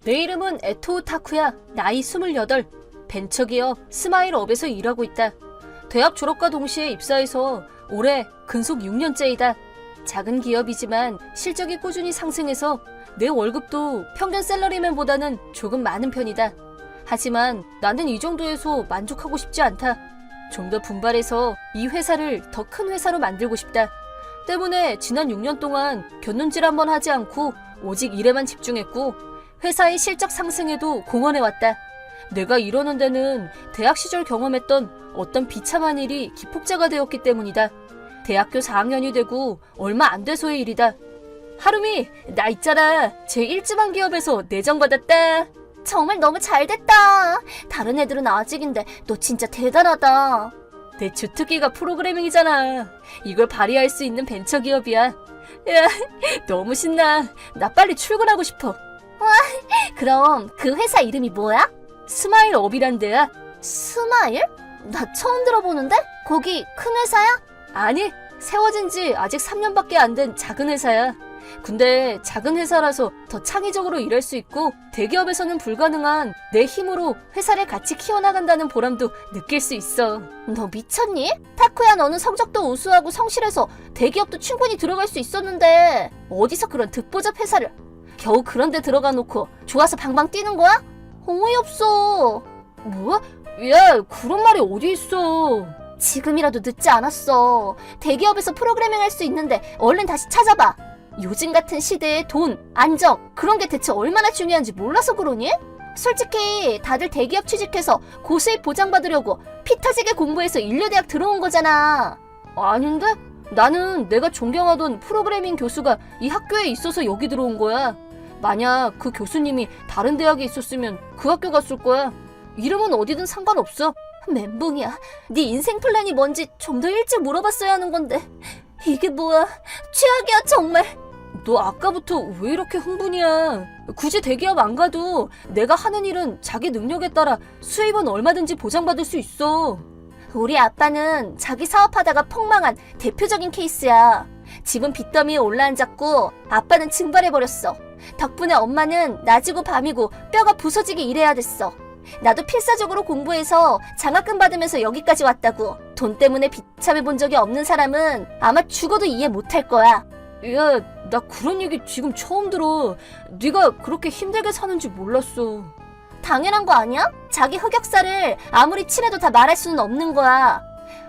내 이름은 에토우 타쿠야. 나이 28. 벤처기업 스마일업에서 일하고 있다. 대학 졸업과 동시에 입사해서 올해 근속 6년째이다. 작은 기업이지만 실적이 꾸준히 상승해서 내 월급도 평균 샐러리맨보다는 조금 많은 편이다. 하지만 나는 이 정도에서 만족하고 싶지 않다. 좀 더 분발해서 이 회사를 더 큰 회사로 만들고 싶다. 때문에 지난 6년 동안 곁눈질 한번 하지 않고 오직 일에만 집중했고 회사의 실적 상승에도 공헌해왔다. 내가 이러는 데는 대학 시절 경험했던 어떤 비참한 일이 기폭제가 되었기 때문이다. 대학교 4학년이 되고 얼마 안 돼서의 일이다. 하루미, 나 있잖아. 제1지방 기업에서 내정받았다. 정말 너무 잘됐다. 다른 애들은 아직인데 너 진짜 대단하다. 내 주특기가 프로그래밍이잖아. 이걸 발휘할 수 있는 벤처기업이야. 야, 너무 신나. 나 빨리 출근하고 싶어. 그럼 그 회사 이름이 뭐야? 스마일업이란 데야. 스마일? 나 처음 들어보는데? 거기 큰 회사야? 아니, 세워진 지 아직 3년밖에 안 된 작은 회사야. 근데 작은 회사라서 더 창의적으로 일할 수 있고 대기업에서는 불가능한 내 힘으로 회사를 같이 키워나간다는 보람도 느낄 수 있어. 너 미쳤니? 타쿠야, 너는 성적도 우수하고 성실해서 대기업도 충분히 들어갈 수 있었는데 어디서 그런 듣보잡 회사를 겨우 그런 데 들어가 놓고 좋아서 방방 뛰는 거야? 어이없어. 뭐야? 야, 그런 말이 어디 있어. 지금이라도 늦지 않았어. 대기업에서 프로그래밍 할 수 있는데 얼른 다시 찾아봐. 요즘 같은 시대에 돈, 안정, 그런 게 대체 얼마나 중요한지 몰라서 그러니? 솔직히 다들 대기업 취직해서 고수입 보장받으려고 피 터지게 공부해서 인류대학 들어온 거잖아. 아닌데? 나는 내가 존경하던 프로그래밍 교수가 이 학교에 있어서 여기 들어온 거야. 만약 그 교수님이 다른 대학에 있었으면 그 학교 갔을 거야. 이름은 어디든 상관없어. 멘붕이야. 네 인생 플랜이 뭔지 좀 더 일찍 물어봤어야 하는 건데 이게 뭐야. 최악이야 정말. 너 아까부터 왜 이렇게 흥분이야? 굳이 대기업 안 가도 내가 하는 일은 자기 능력에 따라 수입은 얼마든지 보장받을 수 있어. 우리 아빠는 자기 사업하다가 폭망한 대표적인 케이스야. 집은 빚더미에 올라앉았고 아빠는 증발해버렸어. 덕분에 엄마는 낮이고 밤이고 뼈가 부서지게 일해야 됐어. 나도 필사적으로 공부해서 장학금 받으면서 여기까지 왔다고. 돈 때문에 비참해 본 적이 없는 사람은 아마 죽어도 이해 못할 거야. 야, 나 그런 얘기 지금 처음 들어. 네가 그렇게 힘들게 사는지 몰랐어. 당연한 거 아니야? 자기 흑역사를 아무리 친해도 다 말할 수는 없는 거야.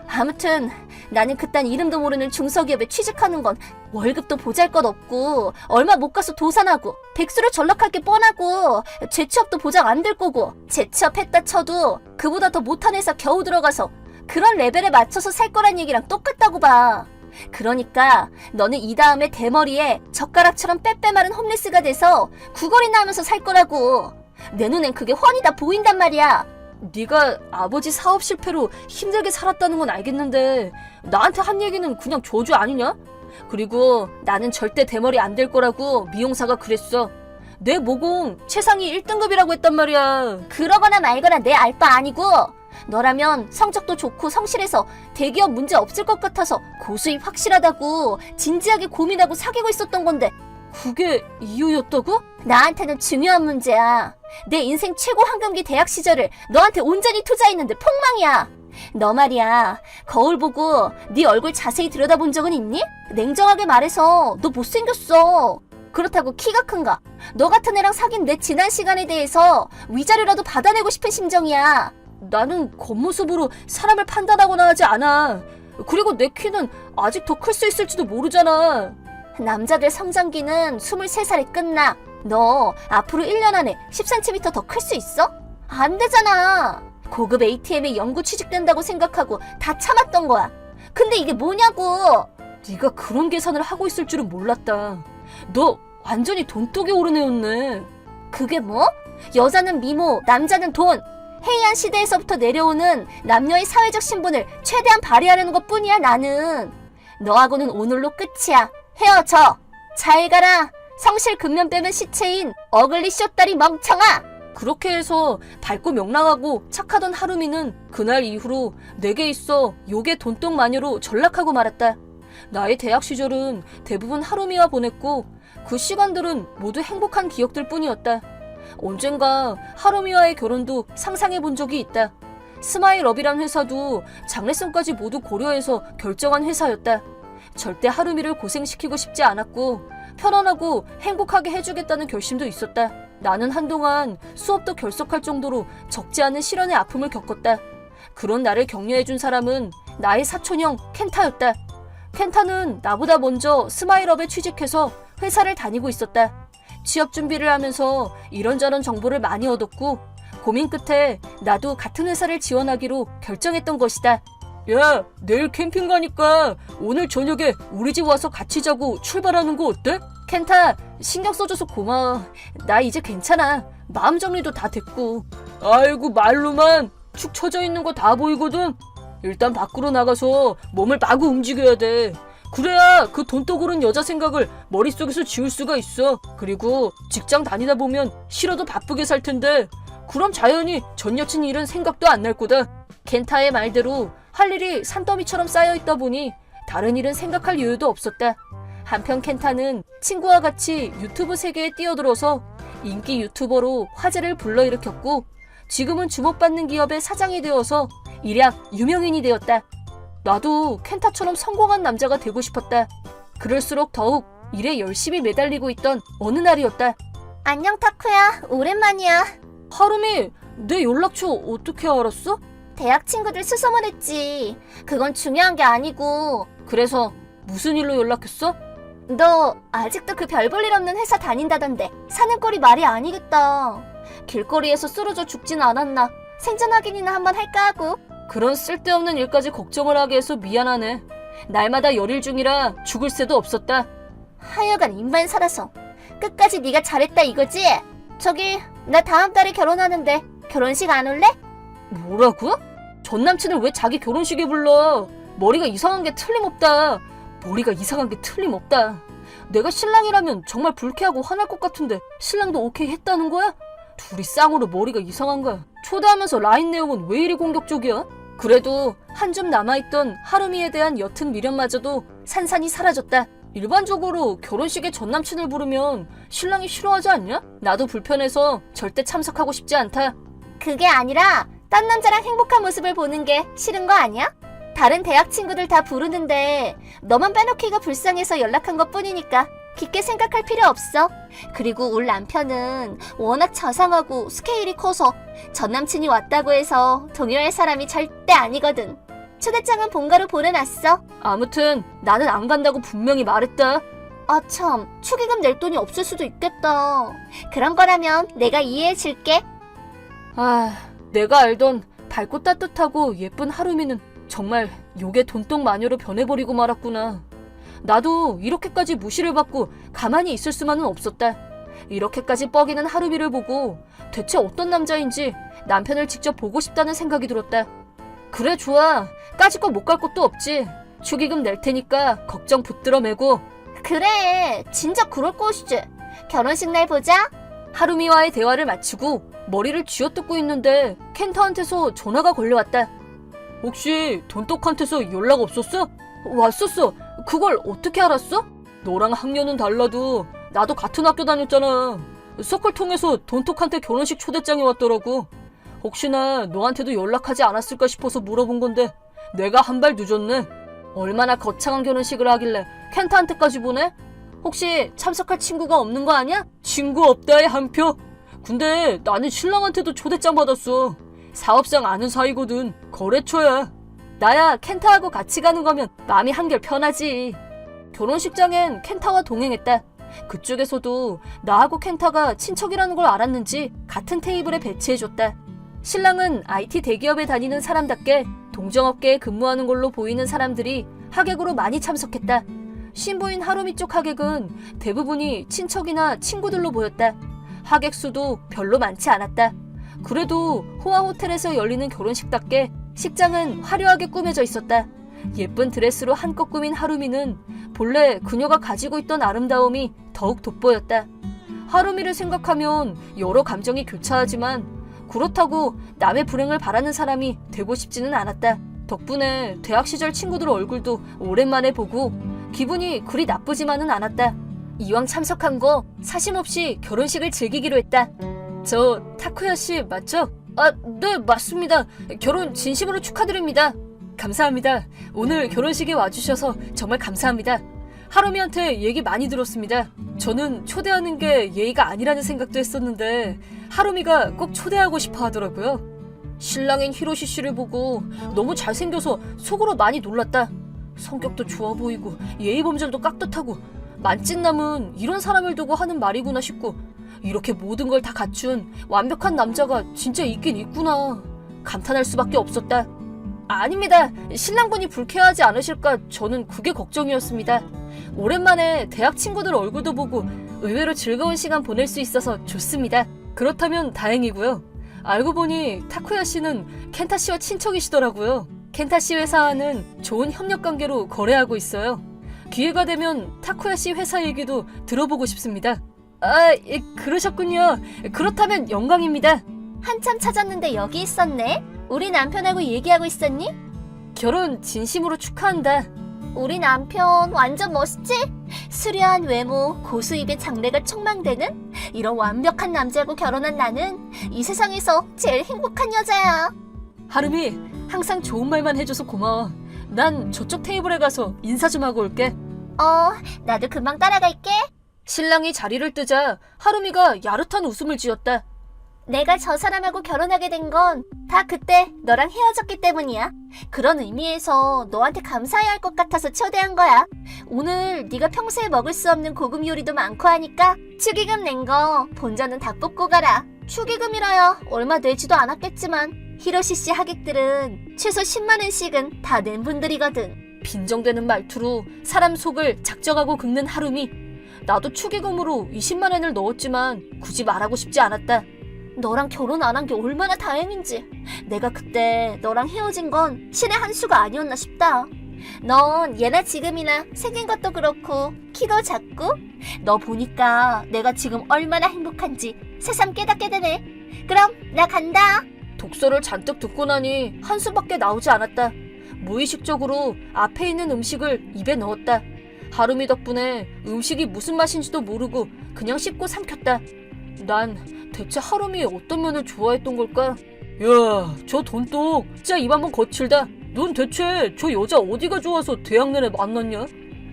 아무튼 나는 그딴 이름도 모르는 중소기업에 취직하는 건 월급도 보잘것없고 얼마 못 가서 도산하고 백수로 전락할 게 뻔하고 재취업도 보장 안 될 거고 재취업했다 쳐도 그보다 더 못한 회사 겨우 들어가서 그런 레벨에 맞춰서 살 거란 얘기랑 똑같다고 봐. 그러니까 너는 이 다음에 대머리에 젓가락처럼 빼빼 마른 홈리스가 돼서 구걸이나 하면서 살 거라고. 내 눈엔 그게 훤히 다 보인단 말이야. 네가 아버지 사업 실패로 힘들게 살았다는 건 알겠는데 나한테 한 얘기는 그냥 저주 아니냐? 그리고 나는 절대 대머리 안 될 거라고 미용사가 그랬어. 내 모공 최상위 1등급이라고 했단 말이야. 그러거나 말거나 내 알 바 아니고 너라면 성적도 좋고 성실해서 대기업 문제 없을 것 같아서 고수입 확실하다고 진지하게 고민하고 사귀고 있었던 건데 그게 이유였다고? 나한테는 중요한 문제야. 내 인생 최고 황금기 대학 시절을 너한테 온전히 투자했는데 폭망이야. 너 말이야, 거울 보고 네 얼굴 자세히 들여다본 적은 있니? 냉정하게 말해서 너 못생겼어. 그렇다고 키가 큰가? 너 같은 애랑 사귄 내 지난 시간에 대해서 위자료라도 받아내고 싶은 심정이야. 나는 겉모습으로 사람을 판단하거나 하지 않아. 그리고 내 키는 아직 더 클 수 있을지도 모르잖아. 남자들 성장기는 23살에 끝나. 너 앞으로 1년 안에 10cm 더 클 수 있어? 안 되잖아. 고급 ATM에 연구 취직된다고 생각하고 다 참았던 거야. 근데 이게 뭐냐고. 네가 그런 계산을 하고 있을 줄은 몰랐다. 너 완전히 돈독이 오른 애였네. 그게 뭐? 여자는 미모, 남자는 돈. 해이한 시대에서부터 내려오는 남녀의 사회적 신분을 최대한 발휘하려는 것뿐이야. 나는 너하고는 오늘로 끝이야. 헤어져. 잘 가라. 성실 근면 빼면 시체인 어글리 쇼다리 멍청아. 그렇게 해서 밝고 명랑하고 착하던 하루미는 그날 이후로 내게 있어 욕의 돈독 마녀로 전락하고 말았다. 나의 대학 시절은 대부분 하루미와 보냈고 그 시간들은 모두 행복한 기억들 뿐이었다. 언젠가 하루미와의 결혼도 상상해 본 적이 있다. 스마일업이란 회사도 장래성까지 모두 고려해서 결정한 회사였다. 절대 하루미를 고생시키고 싶지 않았고 편안하고 행복하게 해주겠다는 결심도 있었다. 나는 한동안 수업도 결석할 정도로 적지 않은 실연의 아픔을 겪었다. 그런 나를 격려해준 사람은 나의 사촌형 켄타였다. 켄타는 나보다 먼저 스마일업에 취직해서 회사를 다니고 있었다. 취업 준비를 하면서 이런저런 정보를 많이 얻었고 고민 끝에 나도 같은 회사를 지원하기로 결정했던 것이다. 야, 내일 캠핑 가니까 오늘 저녁에 우리 집 와서 같이 자고 출발하는 거 어때? 켄타, 신경 써줘서 고마워. 나 이제 괜찮아. 마음 정리도 다 됐고. 아이고, 말로만 축 처져 있는 거 다 보이거든. 일단 밖으로 나가서 몸을 마구 움직여야 돼. 그래야 그 돈독 오른 여자 생각을 머릿속에서 지울 수가 있어. 그리고 직장 다니다 보면 싫어도 바쁘게 살 텐데 그럼 자연히 전 여친 일은 생각도 안 날 거다. 켄타의 말대로 할 일이 산더미처럼 쌓여있다 보니 다른 일은 생각할 여유도 없었다. 한편 켄타는 친구와 같이 유튜브 세계에 뛰어들어서 인기 유튜버로 화제를 불러일으켰고 지금은 주목받는 기업의 사장이 되어서 일약 유명인이 되었다. 나도 켄타처럼 성공한 남자가 되고 싶었다. 그럴수록 더욱 일에 열심히 매달리고 있던 어느 날이었다. 안녕 타쿠야, 오랜만이야. 하루미, 내 연락처 어떻게 알았어? 대학 친구들 수소문했지. 그건 중요한 게 아니고. 그래서 무슨 일로 연락했어? 너 아직도 그 별 볼 일 없는 회사 다닌다던데 사는 꼴이 말이 아니겠다. 길거리에서 쓰러져 죽진 않았나. 생존 확인이나 한번 할까 하고. 그런 쓸데없는 일까지 걱정을 하게 해서 미안하네. 날마다 열일 중이라 죽을 새도 없었다. 하여간 입만 살아서 끝까지 네가 잘했다 이거지? 저기 나 다음 달에 결혼하는데 결혼식 안 올래? 뭐라고? 전 남친을 왜 자기 결혼식에 불러? 머리가 이상한 게 틀림없다. 머리가 이상한 게 틀림없다. 내가 신랑이라면 정말 불쾌하고 화날 것 같은데 신랑도 오케이 했다는 거야? 둘이 쌍으로 머리가 이상한 거야. 초대하면서 라인 내용은 왜 이리 공격적이야? 그래도 한 줌 남아있던 하루미에 대한 옅은 미련마저도 산산이 사라졌다. 일반적으로 결혼식에 전 남친을 부르면 신랑이 싫어하지 않냐? 나도 불편해서 절대 참석하고 싶지 않다. 그게 아니라 딴 남자랑 행복한 모습을 보는 게 싫은 거 아니야? 다른 대학 친구들 다 부르는데 너만 빼놓기가 불쌍해서 연락한 것 뿐이니까 깊게 생각할 필요 없어. 그리고 울 남편은 워낙 자상하고 스케일이 커서 전 남친이 왔다고 해서 동요할 사람이 절대 아니거든. 초대장은 본가로 보내놨어. 아무튼 나는 안 간다고 분명히 말했다. 아 참, 축의금 낼 돈이 없을 수도 있겠다. 그런 거라면 내가 이해해줄게. 아, 내가 알던 밝고 따뜻하고 예쁜 하루미는 정말 욕의 돈독 마녀로 변해버리고 말았구나. 나도 이렇게까지 무시를 받고 가만히 있을 수만은 없었다. 이렇게까지 뻐기는 하루미를 보고 대체 어떤 남자인지 남편을 직접 보고 싶다는 생각이 들었다. 그래 좋아. 까짓거 못 갈 것도 없지. 축의금 낼 테니까 걱정 붙들어 매고. 그래, 진짜 그럴 것이지. 결혼식 날 보자. 하루미와의 대화를 마치고 머리를 쥐어뜯고 있는데 켄타한테서 전화가 걸려왔다. 혹시 돈독한테서 연락 없었어? 왔었어. 그걸 어떻게 알았어? 너랑 학년은 달라도 나도 같은 학교 다녔잖아. 서클 통해서 돈독한테 결혼식 초대장이 왔더라고. 혹시나 너한테도 연락하지 않았을까 싶어서 물어본 건데 내가 한 발 늦었네. 얼마나 거창한 결혼식을 하길래 켄타한테까지 보내? 혹시 참석할 친구가 없는 거 아니야? 친구 없다의 한 표. 근데 나는 신랑한테도 초대장 받았어. 사업상 아는 사이거든. 거래처야. 나야 켄타하고 같이 가는 거면 마음이 한결 편하지. 결혼식장엔 켄타와 동행했다. 그쪽에서도 나하고 켄타가 친척이라는 걸 알았는지 같은 테이블에 배치해줬다. 신랑은 IT 대기업에 다니는 사람답게 동정업계에 근무하는 걸로 보이는 사람들이 하객으로 많이 참석했다. 신부인 하루미 쪽 하객은 대부분이 친척이나 친구들로 보였다. 하객 수도 별로 많지 않았다. 그래도 호화 호텔에서 열리는 결혼식답게 식장은 화려하게 꾸며져 있었다. 예쁜 드레스로 한껏 꾸민 하루미는 본래 그녀가 가지고 있던 아름다움이 더욱 돋보였다. 하루미를 생각하면 여러 감정이 교차하지만 그렇다고 남의 불행을 바라는 사람이 되고 싶지는 않았다. 덕분에 대학 시절 친구들 얼굴도 오랜만에 보고 기분이 그리 나쁘지만은 않았다. 이왕 참석한 거 사심 없이 결혼식을 즐기기로 했다. 저 타쿠야 씨 맞죠? 아, 네, 맞습니다. 결혼 진심으로 축하드립니다. 감사합니다. 오늘 결혼식에 와주셔서 정말 감사합니다. 하루미한테 얘기 많이 들었습니다. 저는 초대하는 게 예의가 아니라는 생각도 했었는데 하루미가 꼭 초대하고 싶어 하더라고요. 신랑인 히로시 씨를 보고 너무 잘생겨서 속으로 많이 놀랐다. 성격도 좋아 보이고 예의 범절도 깍듯하고 만찢남은 이런 사람을 두고 하는 말이구나 싶고 이렇게 모든 걸 다 갖춘 완벽한 남자가 진짜 있긴 있구나. 감탄할 수밖에 없었다. 아닙니다. 신랑분이 불쾌하지 않으실까 저는 그게 걱정이었습니다. 오랜만에 대학 친구들 얼굴도 보고 의외로 즐거운 시간 보낼 수 있어서 좋습니다. 그렇다면 다행이고요. 알고 보니 타쿠야 씨는 켄타 씨와 친척이시더라고요. 켄타 씨 회사와는 좋은 협력 관계로 거래하고 있어요. 기회가 되면 타쿠야 씨 회사 얘기도 들어보고 싶습니다. 아, 예, 그러셨군요. 그렇다면 영광입니다. 한참 찾았는데 여기 있었네. 우리 남편하고 얘기하고 있었니? 결혼 진심으로 축하한다. 우리 남편 완전 멋있지? 수려한 외모, 고수입의 장래가 촉망되는 이런 완벽한 남자하고 결혼한 나는 이 세상에서 제일 행복한 여자야. 하루미, 항상 좋은 말만 해줘서 고마워. 난 저쪽 테이블에 가서 인사 좀 하고 올게. 나도 금방 따라갈게. 신랑이 자리를 뜨자 하루미가 야릇한 웃음을 지었다. 내가 저 사람하고 결혼하게 된 건 다 그때 너랑 헤어졌기 때문이야. 그런 의미에서 너한테 감사해야 할 것 같아서 초대한 거야. 오늘 네가 평소에 먹을 수 없는 고급 요리도 많고 하니까 축의금 낸 거 본전은 다 뽑고 가라. 축의금이라야 얼마 내지도 않았겠지만 히로시 씨 하객들은 최소 10만 원씩은 다 낸 분들이거든. 빈정대는 말투로 사람 속을 작정하고 긁는 하루미. 나도 축의금으로 20만 원을 넣었지만 굳이 말하고 싶지 않았다. 너랑 결혼 안 한 게 얼마나 다행인지. 내가 그때 너랑 헤어진 건 신의 한 수가 아니었나 싶다. 넌 예나 지금이나 생긴 것도 그렇고 키도 작고 너 보니까 내가 지금 얼마나 행복한지 새삼 깨닫게 되네. 그럼 나 간다. 독서를 잔뜩 듣고 나니 한숨밖에 나오지 않았다. 무의식적으로 앞에 있는 음식을 입에 넣었다. 하루미 덕분에 음식이 무슨 맛인지도 모르고 그냥 씹고 삼켰다. 난 대체 하루미 어떤 면을 좋아했던 걸까? 야, 저 돈독 진짜 입 한번 거칠다. 넌 대체 저 여자 어디가 좋아서 대학 내내 만났냐?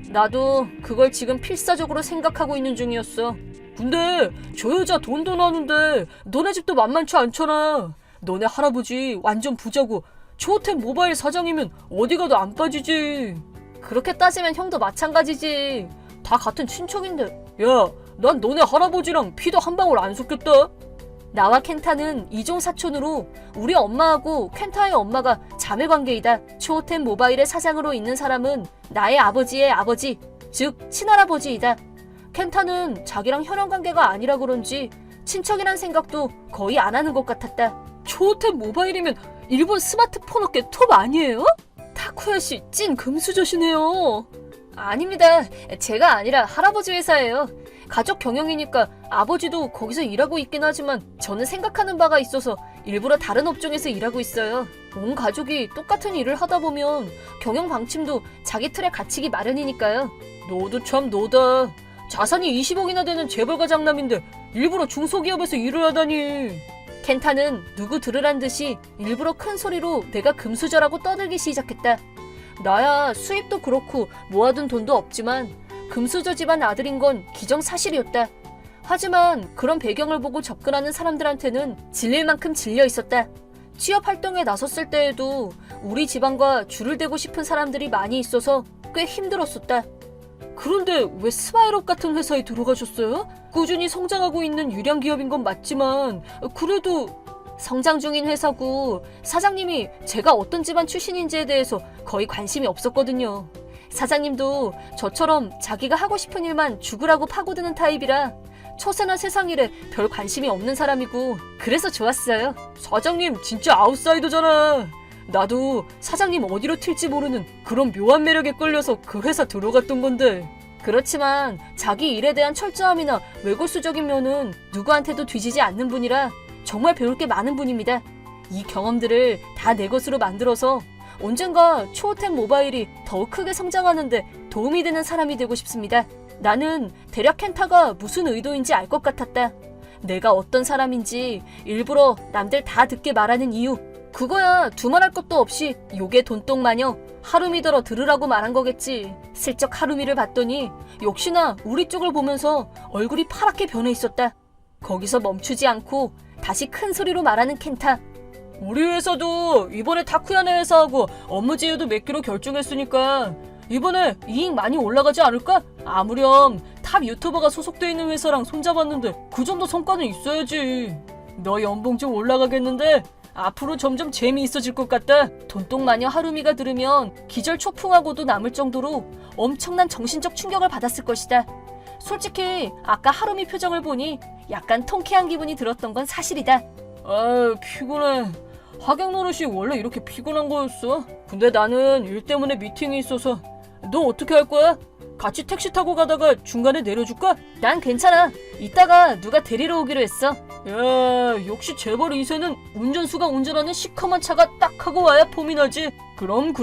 나도 그걸 지금 필사적으로 생각하고 있는 중이었어. 근데 저 여자 돈도 나는데 너네 집도 만만치 않잖아. 너네 할아버지 완전 부자고 초호텔 모바일 사장이면 어디 가도 안 빠지지. 그렇게 따지면 형도 마찬가지지. 다 같은 친척인데. 야, 난 너네 할아버지랑 피도 한 방울 안 섞였다. 나와 켄타는 이종 사촌으로 우리 엄마하고 켄타의 엄마가 자매 관계이다. 초호텐 모바일의 사장으로 있는 사람은 나의 아버지의 아버지, 즉 친할아버지이다. 켄타는 자기랑 혈연 관계가 아니라 그런지 친척이란 생각도 거의 안 하는 것 같았다. 초호텐 모바일이면 일본 스마트폰 업계 톱 아니에요? 타쿠야 씨 찐 금수저시네요. 아닙니다. 제가 아니라 할아버지 회사예요. 가족 경영이니까 아버지도 거기서 일하고 있긴 하지만 저는 생각하는 바가 있어서 일부러 다른 업종에서 일하고 있어요. 온 가족이 똑같은 일을 하다 보면 경영 방침도 자기 틀에 갇히기 마련이니까요. 너도 참 너다. 자산이 20억이나 되는 재벌가 장남인데 일부러 중소기업에서 일을 하다니. 켄타는 누구 들으란 듯이 일부러 큰 소리로 내가 금수저라고 떠들기 시작했다. 나야 수입도 그렇고 모아둔 돈도 없지만 금수저 집안 아들인 건 기정사실이었다. 하지만 그런 배경을 보고 접근하는 사람들한테는 질릴 만큼 질려 있었다. 취업 활동에 나섰을 때에도 우리 집안과 줄을 대고 싶은 사람들이 많이 있어서 꽤 힘들었었다. 그런데 왜 스마일업 같은 회사에 들어가셨어요? 꾸준히 성장하고 있는 유량 기업인 건 맞지만 그래도 성장 중인 회사고 사장님이 제가 어떤 집안 출신인지에 대해서 거의 관심이 없었거든요. 사장님도 저처럼 자기가 하고 싶은 일만 죽으라고 파고드는 타입이라 처세나 세상 일에 별 관심이 없는 사람이고 그래서 좋았어요. 사장님 진짜 아웃사이더잖아. 나도 사장님 어디로 튈지 모르는 그런 묘한 매력에 끌려서 그 회사 들어갔던 건데. 그렇지만 자기 일에 대한 철저함이나 외골수적인 면은 누구한테도 뒤지지 않는 분이라 정말 배울 게 많은 분입니다. 이 경험들을 다 내 것으로 만들어서 언젠가 초호텐 모바일이 더욱 크게 성장하는데 도움이 되는 사람이 되고 싶습니다. 나는 대략 켄타가 무슨 의도인지 알 것 같았다. 내가 어떤 사람인지 일부러 남들 다 듣게 말하는 이유. 그거야 두말할 것도 없이 요게 돈똥마녀 하루미더러 들으라고 말한 거겠지. 슬쩍 하루미를 봤더니 역시나 우리 쪽을 보면서 얼굴이 파랗게 변해 있었다. 거기서 멈추지 않고 다시 큰 소리로 말하는 켄타. 우리 회사도 이번에 타쿠야네 회사하고 업무 제휴도 맺기로 결정했으니까 이번에 이익 많이 올라가지 않을까? 아무렴 탑 유튜버가 소속돼 있는 회사랑 손잡았는데 그 정도 성과는 있어야지. 너 연봉 좀 올라가겠는데 앞으로 점점 재미있어질 것 같다. 돈똥마녀 하루미가 들으면 기절 초풍하고도 남을 정도로 엄청난 정신적 충격을 받았을 것이다. 솔직히 아까 하루미 표정을 보니 약간 통쾌한 기분이 들었던 건 사실이다. 아 피곤해. 하객 노릇이 원래 이렇게 피곤한 거였어? 근데 나는 일 때문에 미팅이 있어서. 너 어떻게 할 거야? 같이 택시 타고 가다가 중간에 내려줄까? 난 괜찮아. 이따가 누가 데리러 오기로 했어. 야 역시 재벌 2세는 운전수가 운전하는 시커먼 차가 딱 하고 와야 폼이 나지. 그럼.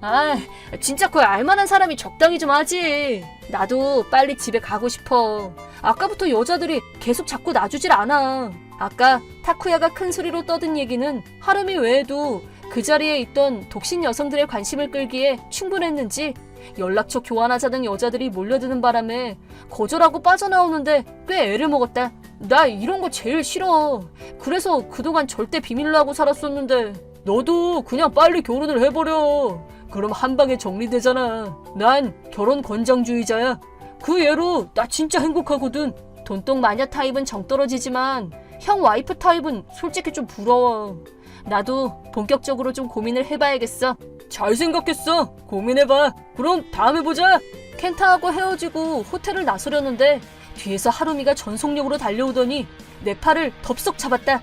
아 진짜 그 알만한 사람이 적당히 좀 하지. 나도 빨리 집에 가고 싶어. 아까부터 여자들이 계속 자꾸 놔주질 않아. 아까 타쿠야가 큰 소리로 떠든 얘기는 하루미 외에도 그 자리에 있던 독신 여성들의 관심을 끌기에 충분했는지 연락처 교환하자는 여자들이 몰려드는 바람에 거절하고 빠져나오는데 꽤 애를 먹었다. 나 이런 거 제일 싫어. 그래서 그동안 절대 비밀로 하고 살았었는데 너도 그냥 빨리 결혼을 해버려. 그럼 한 방에 정리되잖아. 난 결혼 권장주의자야. 그 예로 나 진짜 행복하거든. 돈똥 마녀 타입은 정 떨어지지만 형 와이프 타입은 솔직히 좀 부러워. 나도 본격적으로 좀 고민을 해봐야겠어. 잘 생각했어. 고민해봐. 그럼 다음에 보자. 켄타하고 헤어지고 호텔을 나서려는데 뒤에서 하루미가 전속력으로 달려오더니 내 팔을 덥석 잡았다.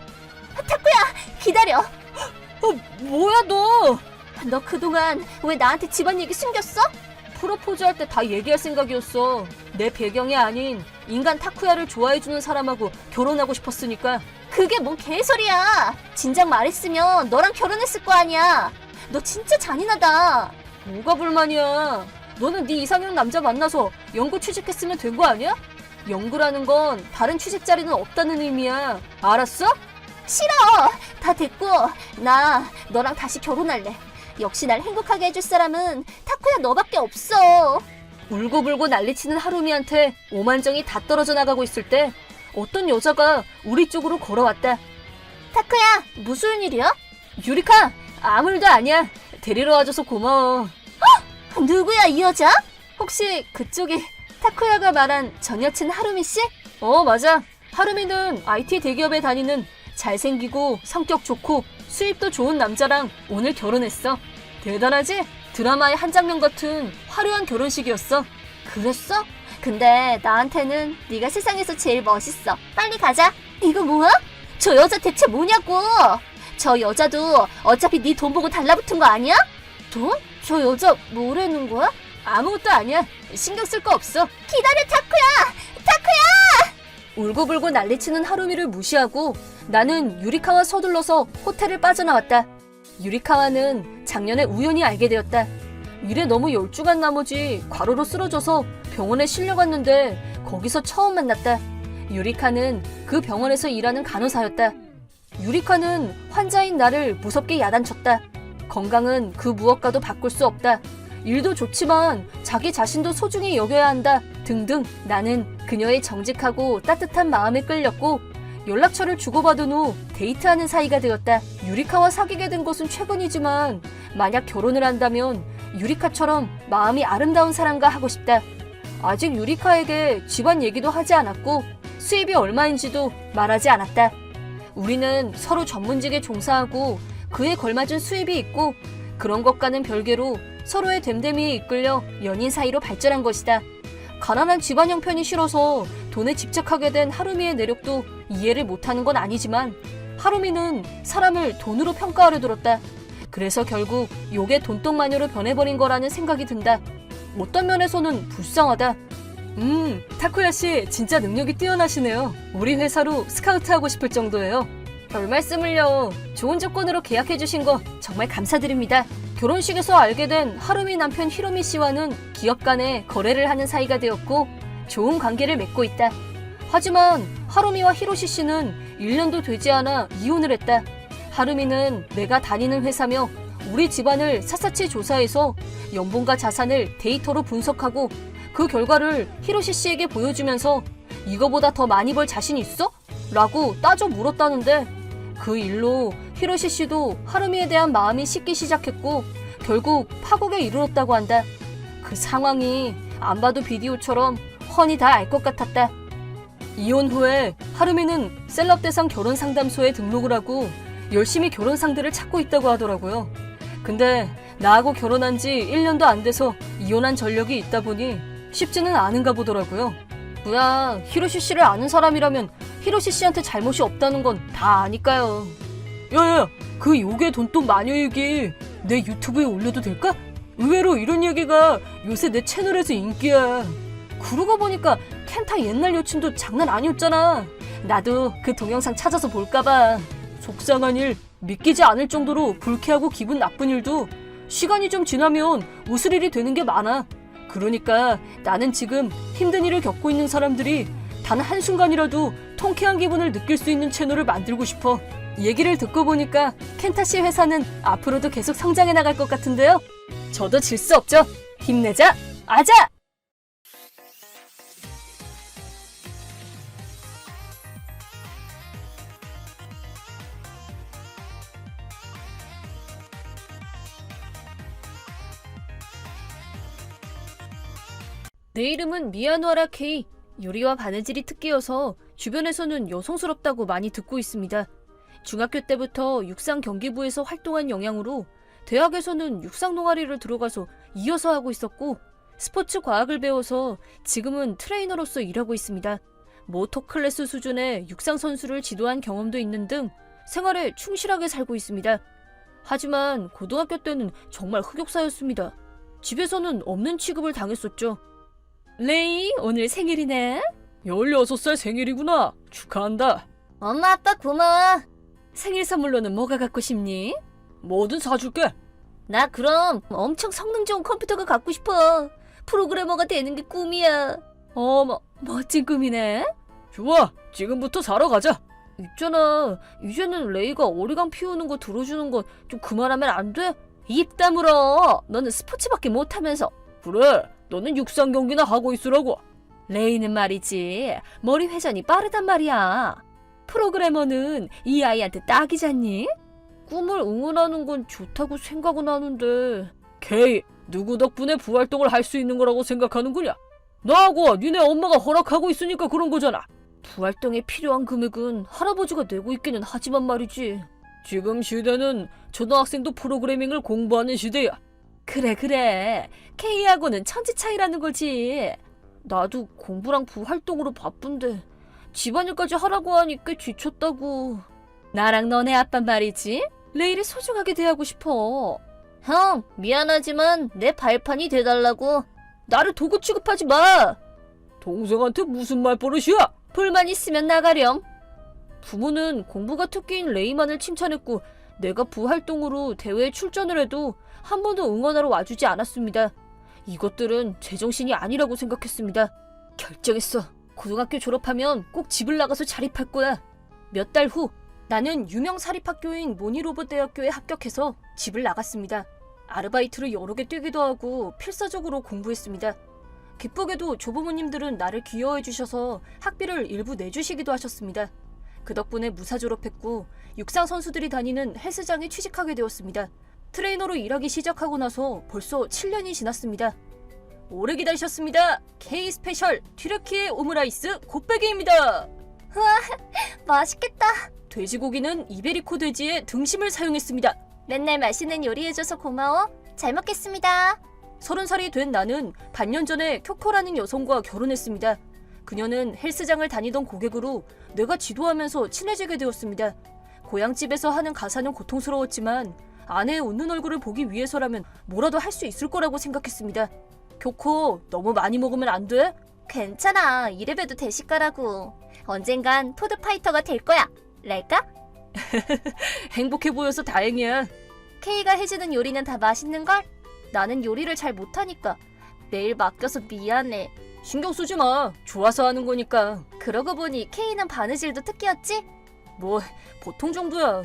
기다려. 뭐야 너? 너 그동안 왜 나한테 집안 얘기 숨겼어? 프로포즈할 때 다 얘기할 생각이었어. 내 배경이 아닌 인간 타쿠야를 좋아해주는 사람하고 결혼하고 싶었으니까. 그게 뭔 개소리야. 진작 말했으면 너랑 결혼했을 거 아니야. 너 진짜 잔인하다. 뭐가 불만이야? 너는 네 이상형 남자 만나서 연구 취직했으면 된 거 아니야? 연구라는 건 다른 취직 자리는 없다는 의미야. 알았어? 싫어. 다 됐고 나 너랑 다시 결혼할래. 역시 날 행복하게 해줄 사람은 타쿠야 너밖에 없어. 울고불고 난리치는 하루미한테 오만정이 다 떨어져 나가고 있을 때 어떤 여자가 우리 쪽으로 걸어왔다. 타쿠야 무슨 일이야? 유리카, 아무 일도 아니야. 데리러 와줘서 고마워. 누구야 이 여자? 혹시 그쪽이 타쿠야가 말한 전 여친 하루미 씨? 맞아. 하루미는 IT 대기업에 다니는 잘생기고 성격 좋고 수입도 좋은 남자랑 오늘 결혼했어. 대단하지? 드라마의 한 장면 같은 화려한 결혼식이었어. 그랬어? 근데 나한테는 네가 세상에서 제일 멋있어. 빨리 가자. 이거 뭐야? 저 여자 대체 뭐냐고. 저 여자도 어차피 네 돈 보고 달라붙은 거 아니야? 돈? 저 여자 뭐라는 거야? 아무것도 아니야. 신경 쓸 거 없어. 기다려 타쿠야. 울고불고 난리치는 하루미를 무시하고 나는 유리카와 서둘러서 호텔을 빠져나왔다. 유리카와는 작년에 우연히 알게 되었다. 일에 너무 열중한 나머지 과로로 쓰러져서 병원에 실려갔는데 거기서 처음 만났다. 유리카는 그 병원에서 일하는 간호사였다. 유리카는 환자인 나를 무섭게 야단쳤다. 건강은 그 무엇과도 바꿀 수 없다. 일도 좋지만 자기 자신도 소중히 여겨야 한다. 등등. 나는 그녀의 정직하고 따뜻한 마음에 끌렸고 연락처를 주고받은 후 데이트하는 사이가 되었다. 유리카와 사귀게 된 것은 최근이지만 만약 결혼을 한다면 유리카처럼 마음이 아름다운 사람과 하고 싶다. 아직 유리카에게 집안 얘기도 하지 않았고 수입이 얼마인지도 말하지 않았다. 우리는 서로 전문직에 종사하고 그에 걸맞은 수입이 있고 그런 것과는 별개로 서로의 됨됨이에 이끌려 연인 사이로 발전한 것이다. 가난한 집안 형편이 싫어서 돈에 집착하게 된 하루미의 내력도 이해를 못하는 건 아니지만 하루미는 사람을 돈으로 평가하려 들었다. 그래서 결국 요게 돈똥마녀로 변해버린 거라는 생각이 든다. 어떤 면에서는 불쌍하다. 타쿠야 씨 진짜 능력이 뛰어나시네요. 우리 회사로 스카우트하고 싶을 정도예요. 별 말씀을요. 좋은 조건으로 계약해주신 거 정말 감사드립니다. 결혼식에서 알게 된 하루미 남편 히로미 씨와는 기업 간에 거래를 하는 사이가 되었고 좋은 관계를 맺고 있다. 하지만 하루미와 히로시 씨는 1년도 되지 않아 이혼을 했다. 하루미는 내가 다니는 회사며 우리 집안을 샅샅이 조사해서 연봉과 자산을 데이터로 분석하고 그 결과를 히로시 씨에게 보여주면서 이거보다 더 많이 벌 자신 있어? 라고 따져 물었다는데 그 일로 히로시 씨도 하루미에 대한 마음이 식기 시작했고 결국 파국에 이르렀다고 한다. 그 상황이 안 봐도 비디오처럼 훤히 다 알 것 같았다. 이혼 후에 하루미는 셀럽 대상 결혼 상담소에 등록을 하고 열심히 결혼 상대를 찾고 있다고 하더라고요. 근데 나하고 결혼한 지 1년도 안 돼서 이혼한 전력이 있다 보니 쉽지는 않은가 보더라고요. 뭐야, 히로시 씨를 아는 사람이라면 히로시 씨한테 잘못이 없다는 건 다 아니까요. 야야, 그 요괴 돈독 마녀 얘기 내 유튜브에 올려도 될까? 의외로 이런 얘기가 요새 내 채널에서 인기야. 그러고 보니까 켄타 옛날 여친도 장난 아니었잖아. 나도 그 동영상 찾아서 볼까봐. 속상한 일, 믿기지 않을 정도로 불쾌하고 기분 나쁜 일도 시간이 좀 지나면 웃을 일이 되는 게 많아. 그러니까 나는 지금 힘든 일을 겪고 있는 사람들이 단 한순간이라도 통쾌한 기분을 느낄 수 있는 채널을 만들고 싶어. 얘기를 듣고 보니까 켄타씨 회사는 앞으로도 계속 성장해 나갈 것 같은데요. 저도 질 수 없죠. 힘내자, 아자! 내 이름은 미야노하라 케이. 요리와 바느질이 특기여서 주변에서는 여성스럽다고 많이 듣고 있습니다. 중학교 때부터 육상 경기부에서 활동한 영향으로 대학에서는 육상 동아리를 들어가서 이어서 하고 있었고 스포츠 과학을 배워서 지금은 트레이너로서 일하고 있습니다. 모토 클래스 수준의 육상 선수를 지도한 경험도 있는 등 생활에 충실하게 살고 있습니다. 하지만 고등학교 때는 정말 흑역사였습니다. 집에서는 없는 취급을 당했었죠. 레이, 오늘 생일이네. 16살 생일이구나. 축하한다. 엄마 아빠 고마워. 생일 선물로는 뭐가 갖고 싶니? 뭐든 사줄게. 나 그럼 엄청 성능 좋은 컴퓨터가 갖고 싶어. 프로그래머가 되는 게 꿈이야. 어머, 멋진 꿈이네. 좋아, 지금부터 사러 가자. 있잖아, 이제는 레이가 어리광 피우는 거 들어주는 건 좀 그만하면 안 돼? 입 다물어. 너는 스포츠밖에 못하면서. 그래, 너는 육상 경기나 하고 있으라고. 레이는 말이지, 머리 회전이 빠르단 말이야. 프로그래머는 이 아이한테 딱이잖니? 꿈을 응원하는 건 좋다고 생각은 하는데. 케이, 누구 덕분에 부활동을 할 수 있는 거라고 생각하는구냐? 나하고 니네 엄마가 허락하고 있으니까 그런 거잖아. 부활동에 필요한 금액은 할아버지가 내고 있기는 하지만 말이지. 지금 시대는 초등학생도 프로그래밍을 공부하는 시대야. 그래. K하고는 천지 차이라는 거지. 나도 공부랑 부활동으로 바쁜데 집안일까지 하라고 하니 꽤 지쳤다고. 나랑 너네 아빠 말이지. 레이를 소중하게 대하고 싶어. 형, 미안하지만 내 발판이 돼달라고. 나를 도구 취급하지 마. 동생한테 무슨 말버릇이야? 불만 있으면 나가렴. 부모는 공부가 특기인 레이만을 칭찬했고 내가 부활동으로 대회에 출전을 해도 한 번도 응원하러 와주지 않았습니다. 이것들은 제정신이 아니라고 생각했습니다. 결정했어. 고등학교 졸업하면 꼭 집을 나가서 자립할 거야. 몇 달 후 나는 유명 사립학교인 모니로봇대학교에 합격해서 집을 나갔습니다. 아르바이트를 여러 개 뛰기도 하고 필사적으로 공부했습니다. 기쁘게도 조부모님들은 나를 귀여워해 주셔서 학비를 일부 내주시기도 하셨습니다. 그 덕분에 무사 졸업했고 육상 선수들이 다니는 헬스장에 취직하게 되었습니다. 트레이너로 일하기 시작하고 나서 벌써 7년이 지났습니다. 오래 기다리셨습니다. K 스페셜 튀르키예 오므라이스 곱빼기입니다. 맛있겠다. 돼지고기는 이베리코 돼지의 등심을 사용했습니다. 맨날 맛있는 요리해줘서 고마워. 잘 먹겠습니다. 30살이 된 나는 반년 전에 쿄코라는 여성과 결혼했습니다. 그녀는 헬스장을 다니던 고객으로 내가 지도하면서 친해지게 되었습니다. 고향집에서 하는 가사는 고통스러웠지만 아내의 웃는 얼굴을 보기 위해서라면 뭐라도 할 수 있을 거라고 생각했습니다. 쿄코, 너무 많이 먹으면 안 돼? 괜찮아. 이래봬도 대식가라고. 언젠간 푸드파이터가 될 거야. 랄까? 행복해 보여서 다행이야. K가 해주는 요리는 다 맛있는걸? 나는 요리를 잘 못하니까 매일 맡겨서 미안해. 신경 쓰지 마. 좋아서 하는 거니까. 그러고 보니 K는 바느질도 특기였지? 뭐 보통 정도야.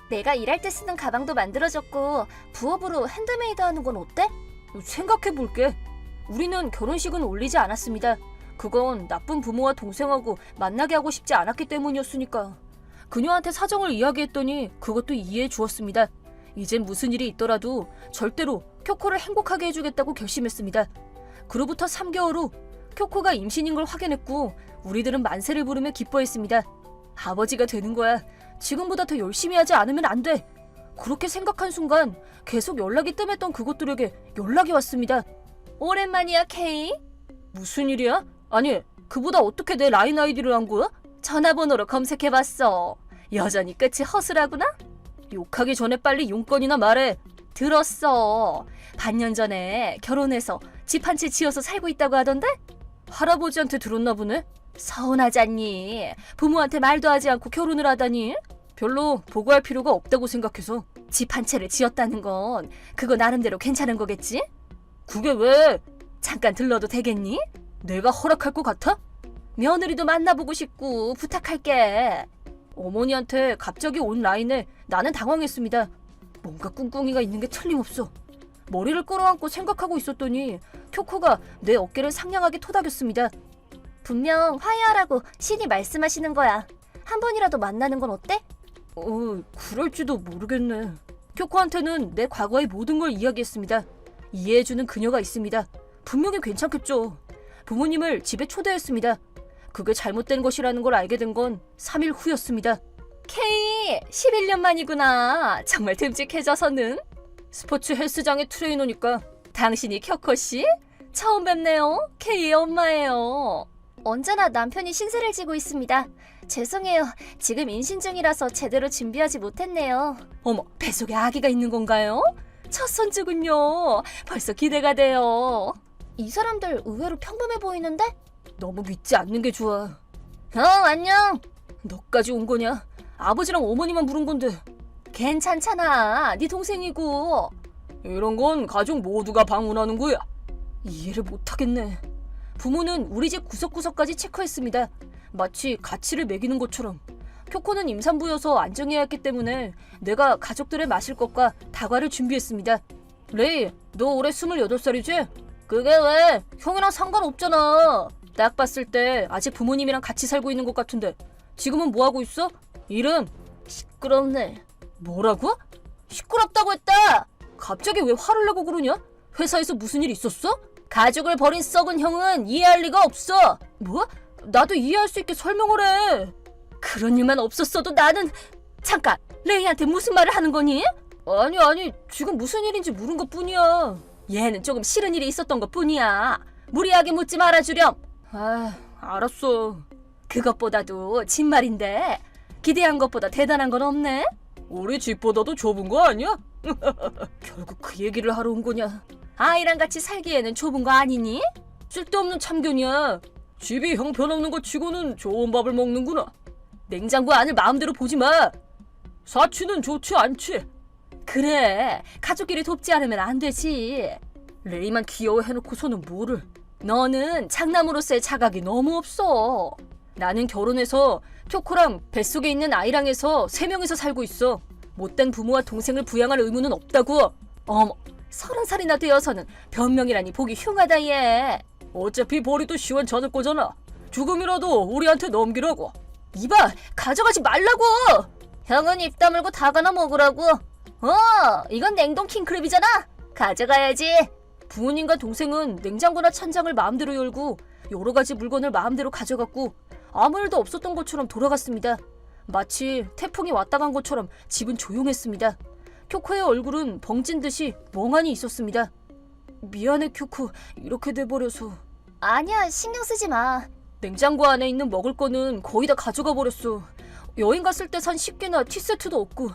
내가 일할 때 쓰는 가방도 만들어줬고 부업으로 핸드메이드 하는 건 어때? 생각해볼게. 우리는 결혼식은 올리지 않았습니다. 그건 나쁜 부모와 동생하고 만나게 하고 싶지 않았기 때문이었으니까. 그녀한테 사정을 이야기했더니 그것도 이해해 주었습니다. 이젠 무슨 일이 있더라도 절대로 쿄코를 행복하게 해주겠다고 결심했습니다. 그로부터 3개월 후 쿄코가 임신인 걸 확인했고 우리들은 만세를 부르며 기뻐했습니다. 아버지가 되는 거야. 지금보다 더 열심히 하지 않으면 안 돼. 그렇게 생각한 순간 계속 연락이 뜸했던 그것들에게 연락이 왔습니다. 오랜만이야, K. 무슨 일이야? 아니, 그보다 어떻게 내 라인 아이디를 한 거야? 전화번호로 검색해봤어. 여전히 끝이 허술하구나? 욕하기 전에 빨리 용건이나 말해. 들었어. 반년 전에 결혼해서 집 한 채 지어서 살고 있다고 하던데? 할아버지한테 들었나 보네? 서운하잖니. 부모한테 말도 하지 않고 결혼을 하다니. 별로 보고할 필요가 없다고 생각해서. 집 한 채를 지었다는 건 그거 나름대로 괜찮은 거겠지? 그게 왜? 잠깐 들러도 되겠니? 내가 허락할 것 같아? 며느리도 만나보고 싶고 부탁할게. 어머니한테 갑자기 온 라인에 나는 당황했습니다. 뭔가 꿍꿍이가 있는 게 틀림없어. 머리를 끌어안고 생각하고 있었더니 쿄코가 내 어깨를 상냥하게 토닥였습니다. 분명 화해하라고 신이 말씀하시는 거야. 한 번이라도 만나는 건 어때? 그럴지도 모르겠네. 쿄코한테는 내 과거의 모든 걸 이야기했습니다. 이해해주는 그녀가 있습니다. 분명히 괜찮겠죠. 부모님을 집에 초대했습니다. 그게 잘못된 것이라는 걸 알게 된 건 3일 후였습니다. K, 11년 만이구나. 정말 듬직해져서는. 스포츠 헬스장의 트레이너니까. 당신이 쿄코씨? 처음 뵙네요. K의 엄마예요. 언제나 남편이 신세를 지고 있습니다. 죄송해요. 지금 임신 중이라서 제대로 준비하지 못했네요. 어머, 뱃속에 아기가 있는 건가요? 첫 손주군요. 벌써 기대가 돼요. 이 사람들 의외로 평범해 보이는데? 너무 믿지 않는 게 좋아. 안녕. 너까지 온 거냐? 아버지랑 어머니만 부른 건데. 괜찮잖아. 네 동생이고. 이런 건 가족 모두가 방문하는 거야. 이해를 못하겠네. 부모는 우리 집 구석구석까지 체크했습니다. 마치 가치를 매기는 것처럼. 쿄코는 임산부여서 안정해야 했기 때문에 내가 가족들의 마실 것과 다과를 준비했습니다. 레이, 너 올해 28살이지? 그게 왜? 형이랑 상관없잖아. 딱 봤을 때 아직 부모님이랑 같이 살고 있는 것 같은데 지금은 뭐하고 있어? 일은? 시끄럽네. 뭐라고? 시끄럽다고 했다! 갑자기 왜 화를 내고 그러냐? 회사에서 무슨 일 있었어? 가족을 버린 썩은 형은 이해할 리가 없어. 뭐? 나도 이해할 수 있게 설명을 해. 그런 일만 없었어도 나는... 잠깐! 레이한테 무슨 말을 하는 거니? 아니 지금 무슨 일인지 물은 것뿐이야. 얘는 조금 싫은 일이 있었던 것뿐이야. 무리하게 묻지 말아주렴. 알았어. 그것보다도 진말인데 기대한 것보다 대단한 건 없네? 우리 집보다도 좁은 거 아니야? 결국 그 얘기를 하러 온 거냐? 아이랑 같이 살기에는 좁은 거 아니니? 쓸데없는 참견이야. 집이 형편없는 것 치고는 좋은 밥을 먹는구나. 냉장고 안을 마음대로 보지 마. 사치는 좋지 않지. 그래, 가족끼리 돕지 않으면 안 되지. 레이만 귀여워해놓고서는 뭐를. 너는 장남으로서의 자각이 너무 없어. 나는 결혼해서 쿄코랑 뱃속에 있는 아이랑 해서 3명이서 살고 있어. 못된 부모와 동생을 부양할 의무는 없다고. 어머, 30살이나 되어서는 변명이라니 보기 흉하다 얘. 어차피 벌이도 시원찮을 거잖아. 조금이라도 우리한테 넘기라고. 이봐, 가져가지 말라고. 형은 입 다물고 다가나 먹으라고. 이건 냉동 킹크랩이잖아. 가져가야지. 부모님과 동생은 냉장고나 찬장을 마음대로 열고 여러 가지 물건을 마음대로 가져갔고 아무 일도 없었던 것처럼 돌아갔습니다. 마치 태풍이 왔다 간 것처럼 집은 조용했습니다. 쿄코의 얼굴은 벙찐 듯이 멍하니 있었습니다. 미안해 쿄코, 이렇게 돼버려서. 아니야, 신경 쓰지 마. 냉장고 안에 있는 먹을 거는 거의 다 가져가 버렸어. 여행 갔을 때 산 식기나 티세트도 없고.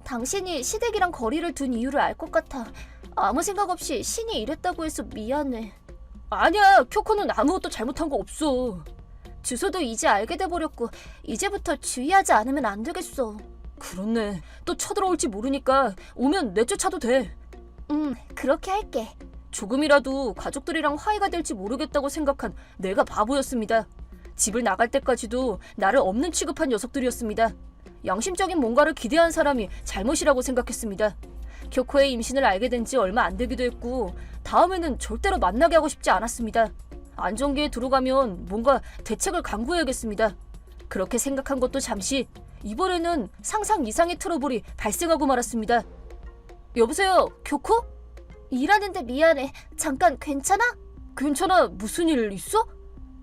당신이 시댁이랑 거리를 둔 이유를 알 것 같아. 아무 생각 없이 신이 이랬다고 해서 미안해. 아니야, 쿄코는 아무것도 잘못한 거 없어. 주소도 이제 알게 돼버렸고 이제부터 주의하지 않으면 안 되겠어. 그렇네. 또 쳐들어올지 모르니까 오면 내쫓아도 돼. 그렇게 할게. 조금이라도 가족들이랑 화해가 될지 모르겠다고 생각한 내가 바보였습니다. 집을 나갈 때까지도 나를 없는 취급한 녀석들이었습니다. 양심적인 뭔가를 기대한 사람이 잘못이라고 생각했습니다. 쿄코의 임신을 알게 된 지 얼마 안 되기도 했고 다음에는 절대로 만나게 하고 싶지 않았습니다. 안정기에 들어가면 뭔가 대책을 강구해야겠습니다. 그렇게 생각한 것도 잠시, 이번에는 상상 이상의 트러블이 발생하고 말았습니다. 여보세요, 쿄코? 일하는데 미안해. 잠깐 괜찮아? 괜찮아, 무슨 일 있어?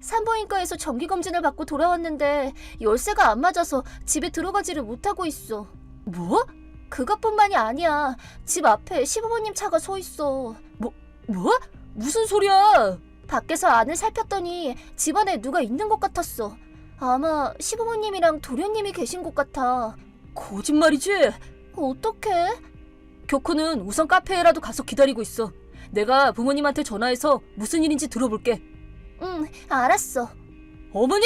산부인과에서 정기검진을 받고 돌아왔는데 열쇠가 안 맞아서 집에 들어가지를 못하고 있어. 뭐? 그것뿐만이 아니야. 집 앞에 시부모님 차가 서 있어. 뭐? 무슨 소리야? 밖에서 안을 살폈더니 집안에 누가 있는 것 같았어. 아마 시부모님이랑 도련님이 계신 것 같아. 거짓말이지? 어떡해? 쿄코는 우선 카페에라도 가서 기다리고 있어. 내가 부모님한테 전화해서 무슨 일인지 들어볼게. 응, 알았어. 어머니!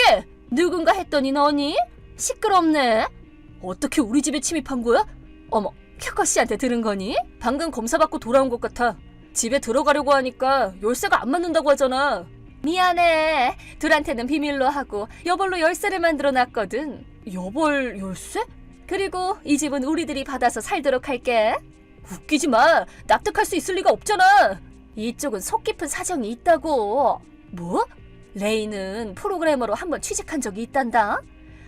누군가 했더니 너니? 시끄럽네. 어떻게 우리 집에 침입한 거야? 어머, 쿄코 씨한테 들은 거니? 방금 검사받고 돌아온 것 같아. 집에 들어가려고 하니까 열쇠가 안 맞는다고 하잖아. 미안해. 둘한테는 비밀로 하고 여벌로 열쇠를 만들어 놨거든. 여벌 열쇠? 그리고 이 집은 우리들이 받아서 살도록 할게. 웃기지 마. 납득할 수 있을 리가 없잖아. 이쪽은 속 깊은 사정이 있다고. 뭐? 레이는 프로그래머로 한번 취직한 적이 있단다.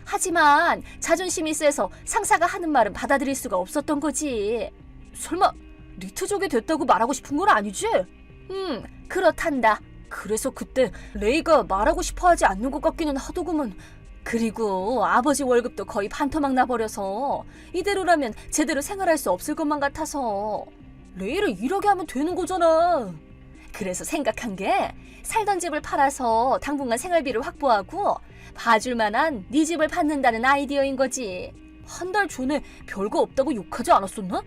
하지만 자존심이 세서 상사가 하는 말은 받아들일 수가 없었던 거지. 설마 니트족이 됐다고 말하고 싶은 건 아니지? 그렇단다. 그래서 그때 레이가 말하고 싶어 하지 않는 것 같기는 하더구먼. 그리고 아버지 월급도 거의 반토막 나버려서 이대로라면 제대로 생활할 수 없을 것만 같아서 레이를 일하게 하면 되는 거잖아. 그래서 생각한 게 살던 집을 팔아서 당분간 생활비를 확보하고 봐줄 만한 네 집을 받는다는 아이디어인 거지. 한 달 전에 별거 없다고 욕하지 않았었나?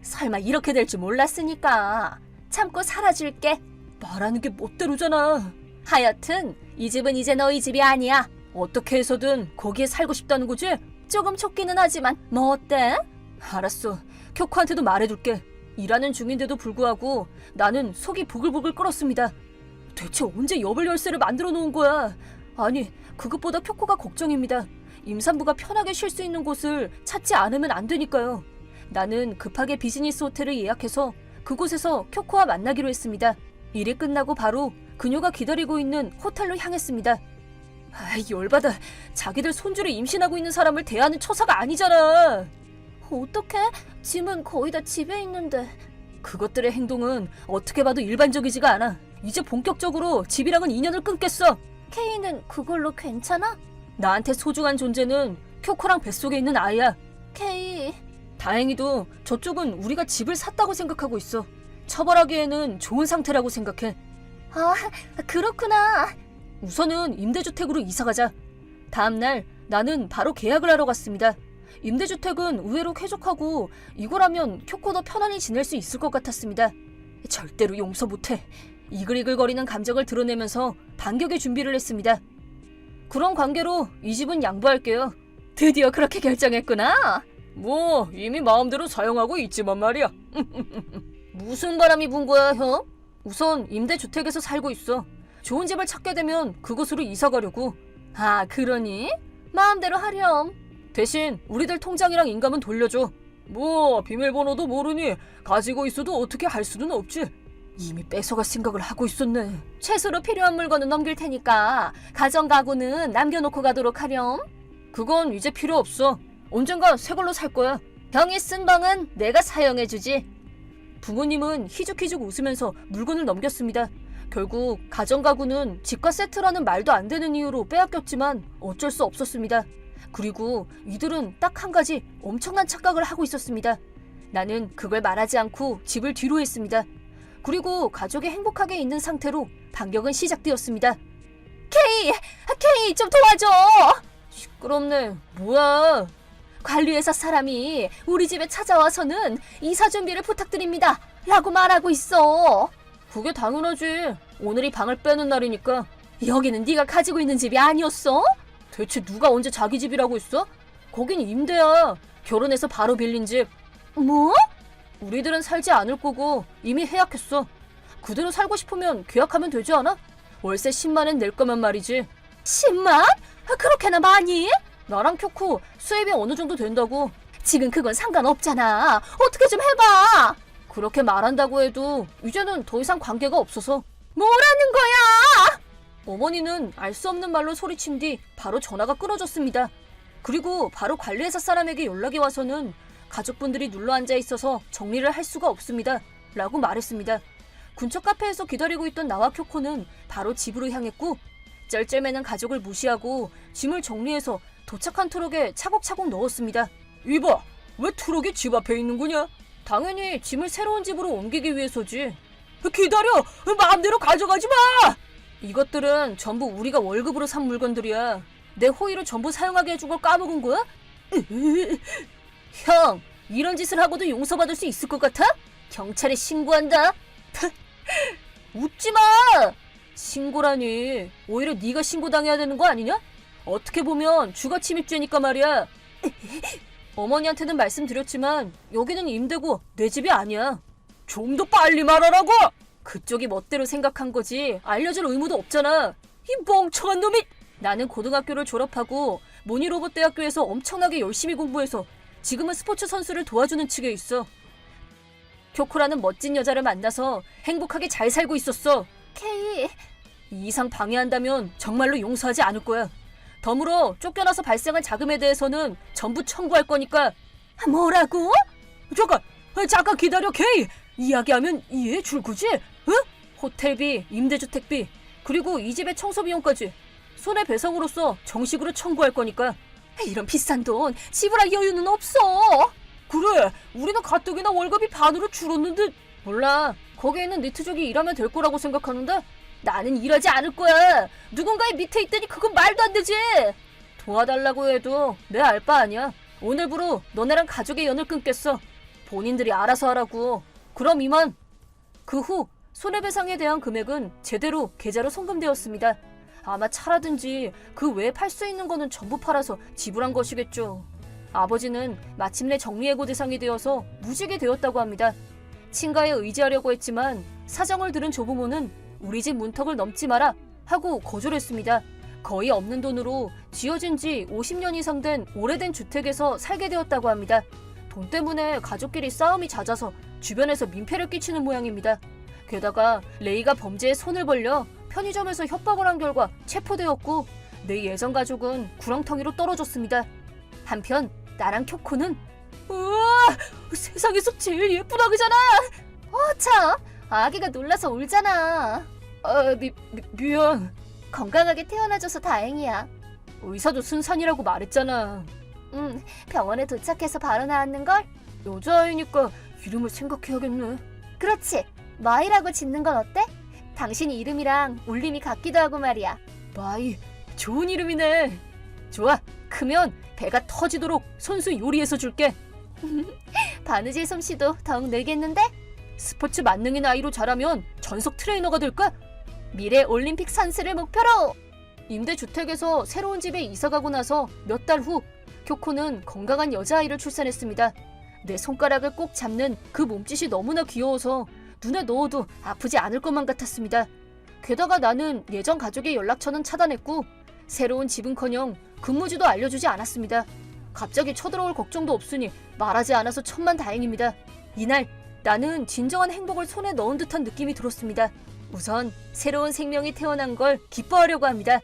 설마 이렇게 될 줄 몰랐으니까 참고 살아줄게. 말하는 게 멋대로잖아. 하여튼 이 집은 이제 너희 집이 아니야. 어떻게 해서든 거기에 살고 싶다는 거지? 조금 촉기는 하지만 뭐 어때? 알았어. 쿄코한테도 말해둘게. 일하는 중인데도 불구하고 나는 속이 부글부글 끓었습니다. 대체 언제 여벌 열쇠를 만들어 놓은 거야? 아니, 그것보다 쿄코가 걱정입니다. 임산부가 편하게 쉴 수 있는 곳을 찾지 않으면 안 되니까요. 나는 급하게 비즈니스 호텔을 예약해서 그곳에서 쿄코와 만나기로 했습니다. 일이 끝나고 바로 그녀가 기다리고 있는 호텔로 향했습니다. 열받아. 자기들 손주를 임신하고 있는 사람을 대하는 처사가 아니잖아. 어떡해? 짐은 거의 다 집에 있는데. 그것들의 행동은 어떻게 봐도 일반적이지가 않아. 이제 본격적으로 집이랑은 인연을 끊겠어. 케이는 그걸로 괜찮아? 나한테 소중한 존재는 쿄코랑 뱃속에 있는 아이야. 케이. 다행히도 저쪽은 우리가 집을 샀다고 생각하고 있어. 처벌하기에는 좋은 상태라고 생각해. 아, 그렇구나. 우선은 임대주택으로 이사가자. 다음날 나는 바로 계약을 하러 갔습니다. 임대주택은 의외로 쾌적하고 이거라면 쿄코도 편안히 지낼 수 있을 것 같았습니다. 절대로 용서 못해. 이글이글거리는 감정을 드러내면서 반격의 준비를 했습니다. 그런 관계로 이 집은 양보할게요. 드디어 그렇게 결정했구나. 뭐 이미 마음대로 사용하고 있지만 말이야. 무슨 바람이 분 거야, 형? 우선 임대주택에서 살고 있어. 좋은 집을 찾게 되면 그곳으로 이사 가려고. 아, 그러니? 마음대로 하렴. 대신 우리들 통장이랑 인감은 돌려줘. 뭐 비밀번호도 모르니 가지고 있어도 어떻게 할 수는 없지. 이미 뺏어갈 생각을 하고 있었네. 최소로 필요한 물건은 넘길 테니까 가정가구는 남겨놓고 가도록 하렴. 그건 이제 필요 없어. 언젠가 새 걸로 살 거야. 형이 쓴 방은 내가 사용해주지. 부모님은 희죽희죽 웃으면서 물건을 넘겼습니다. 결국 가정가구는 집과 세트라는 말도 안 되는 이유로 빼앗겼지만 어쩔 수 없었습니다. 그리고 이들은 딱 한 가지 엄청난 착각을 하고 있었습니다. 나는 그걸 말하지 않고 집을 뒤로 했습니다. 그리고 가족이 행복하게 있는 상태로 반격은 시작되었습니다. 케이 좀 도와줘. 시끄럽네. 뭐야? 관리회사 사람이 우리 집에 찾아와서는 이사 준비를 부탁드립니다 라고 말하고 있어. 그게 당연하지. 오늘이 방을 빼는 날이니까. 여기는 네가 가지고 있는 집이 아니었어? 대체 누가 언제 자기 집이라고 했어? 거긴 임대야. 결혼해서 바로 빌린 집. 뭐? 우리들은 살지 않을 거고 이미 해약했어. 그대로 살고 싶으면 계약하면 되지 않아? 월세 10만엔 낼 거면 말이지. 10만? 그렇게나 많이? 나랑 쿄코 수입이 어느 정도 된다고. 지금 그건 상관없잖아. 어떻게 좀 해봐. 그렇게 말한다고 해도 이제는 더 이상 관계가 없어서. 뭐라는 거야? 어머니는 알 수 없는 말로 소리친 뒤 바로 전화가 끊어졌습니다. 그리고 바로 관리회사 사람에게 연락이 와서는 가족분들이 눌러앉아 있어서 정리를 할 수가 없습니다. 라고 말했습니다. 근처 카페에서 기다리고 있던 나와 쿄코는 바로 집으로 향했고 쩔쩔매는 가족을 무시하고 짐을 정리해서 도착한 트럭에 차곡차곡 넣었습니다. 이봐, 왜 트럭이 집 앞에 있는 거냐? 당연히 짐을 새로운 집으로 옮기기 위해서지. 기다려! 마음대로 가져가지 마! 이것들은 전부 우리가 월급으로 산 물건들이야. 내 호의를 전부 사용하게 해준 걸 까먹은 거야? 형, 이런 짓을 하고도 용서받을 수 있을 것 같아? 경찰에 신고한다. 웃지 마! 신고라니. 오히려 네가 신고당해야 되는 거 아니냐? 어떻게 보면 주거침입죄니까 말이야. 어머니한테는 말씀드렸지만 여기는 임대고 내 집이 아니야. 좀 더 빨리 말하라고! 그쪽이 멋대로 생각한 거지 알려줄 의무도 없잖아. 이 멍청한 놈이! 나는 고등학교를 졸업하고 모니로봇대학교에서 엄청나게 열심히 공부해서 지금은 스포츠 선수를 도와주는 측에 있어. 쿄코라는 멋진 여자를 만나서 행복하게 잘 살고 있었어. 케이, 이 이상 방해한다면 정말로 용서하지 않을 거야. 덤으로 쫓겨나서 발생한 자금에 대해서는 전부 청구할 거니까. 뭐라고? 잠깐 기다려, 케이! 이야기하면 이해해 줄 거지? 응? 호텔비, 임대주택비, 그리고 이 집의 청소비용까지 손해배상으로서 정식으로 청구할 거니까. 이런 비싼 돈 지불할 여유는 없어. 그래, 우리는 가뜩이나 월급이 반으로 줄었는데. 몰라, 거기에 있는 니트족이 일하면 될 거라고 생각하는데 나는 일하지 않을 거야. 누군가의 밑에 있더니 그건 말도 안 되지. 도와달라고 해도 내 알 바 아니야. 오늘부로 너네랑 가족의 연을 끊겠어. 본인들이 알아서 하라고. 그럼 이만. 그 후 손해배상에 대한 금액은 제대로 계좌로 송금되었습니다. 아마 차라든지 그 외에 팔 수 있는 거는 전부 팔아서 지불한 것이겠죠. 아버지는 마침내 정리해고 대상이 되어서 무직이 되었다고 합니다. 친가에 의지하려고 했지만 사정을 들은 조부모는 우리 집 문턱을 넘지 마라 하고 거절했습니다. 거의 없는 돈으로 지어진 지 50년 이상 된 오래된 주택에서 살게 되었다고 합니다. 돈 때문에 가족끼리 싸움이 잦아서 주변에서 민폐를 끼치는 모양입니다. 게다가 레이가 범죄에 손을 벌려 편의점에서 협박을 한 결과 체포되었고 내 예전 가족은 구렁텅이로 떨어졌습니다. 한편 나랑 쿄코는 우와, 세상에서 제일 예쁜 아기잖아. 참, 아기가 놀라서 울잖아. 미안. 건강하게 태어나줘서 다행이야. 의사도 순산이라고 말했잖아. 병원에 도착해서 바로 나왔는걸? 여자아이니까 이름을 생각해야겠네. 그렇지. 마이라고 짓는 건 어때? 당신 이름이랑 울림이 같기도 하고 말이야. 마이, 좋은 이름이네. 좋아, 크면 배가 터지도록 손수 요리해서 줄게. 바느질 솜씨도 더욱 늘겠는데? 스포츠 만능인 아이로 자라면 전속 트레이너가 될까? 미래 올림픽 선수를 목표로! 임대주택에서 새로운 집에 이사가고 나서 몇 달 후 쿄코는 건강한 여자아이를 출산했습니다. 내 손가락을 꼭 잡는 그 몸짓이 너무나 귀여워서 눈에 넣어도 아프지 않을 것만 같았습니다. 게다가 나는 예전 가족의 연락처는 차단했고 새로운 집은커녕 근무지도 알려주지 않았습니다. 갑자기 쳐들어올 걱정도 없으니 말하지 않아서 천만다행입니다. 이날 나는 진정한 행복을 손에 넣은 듯한 느낌이 들었습니다. 우선 새로운 생명이 태어난 걸 기뻐하려고 합니다.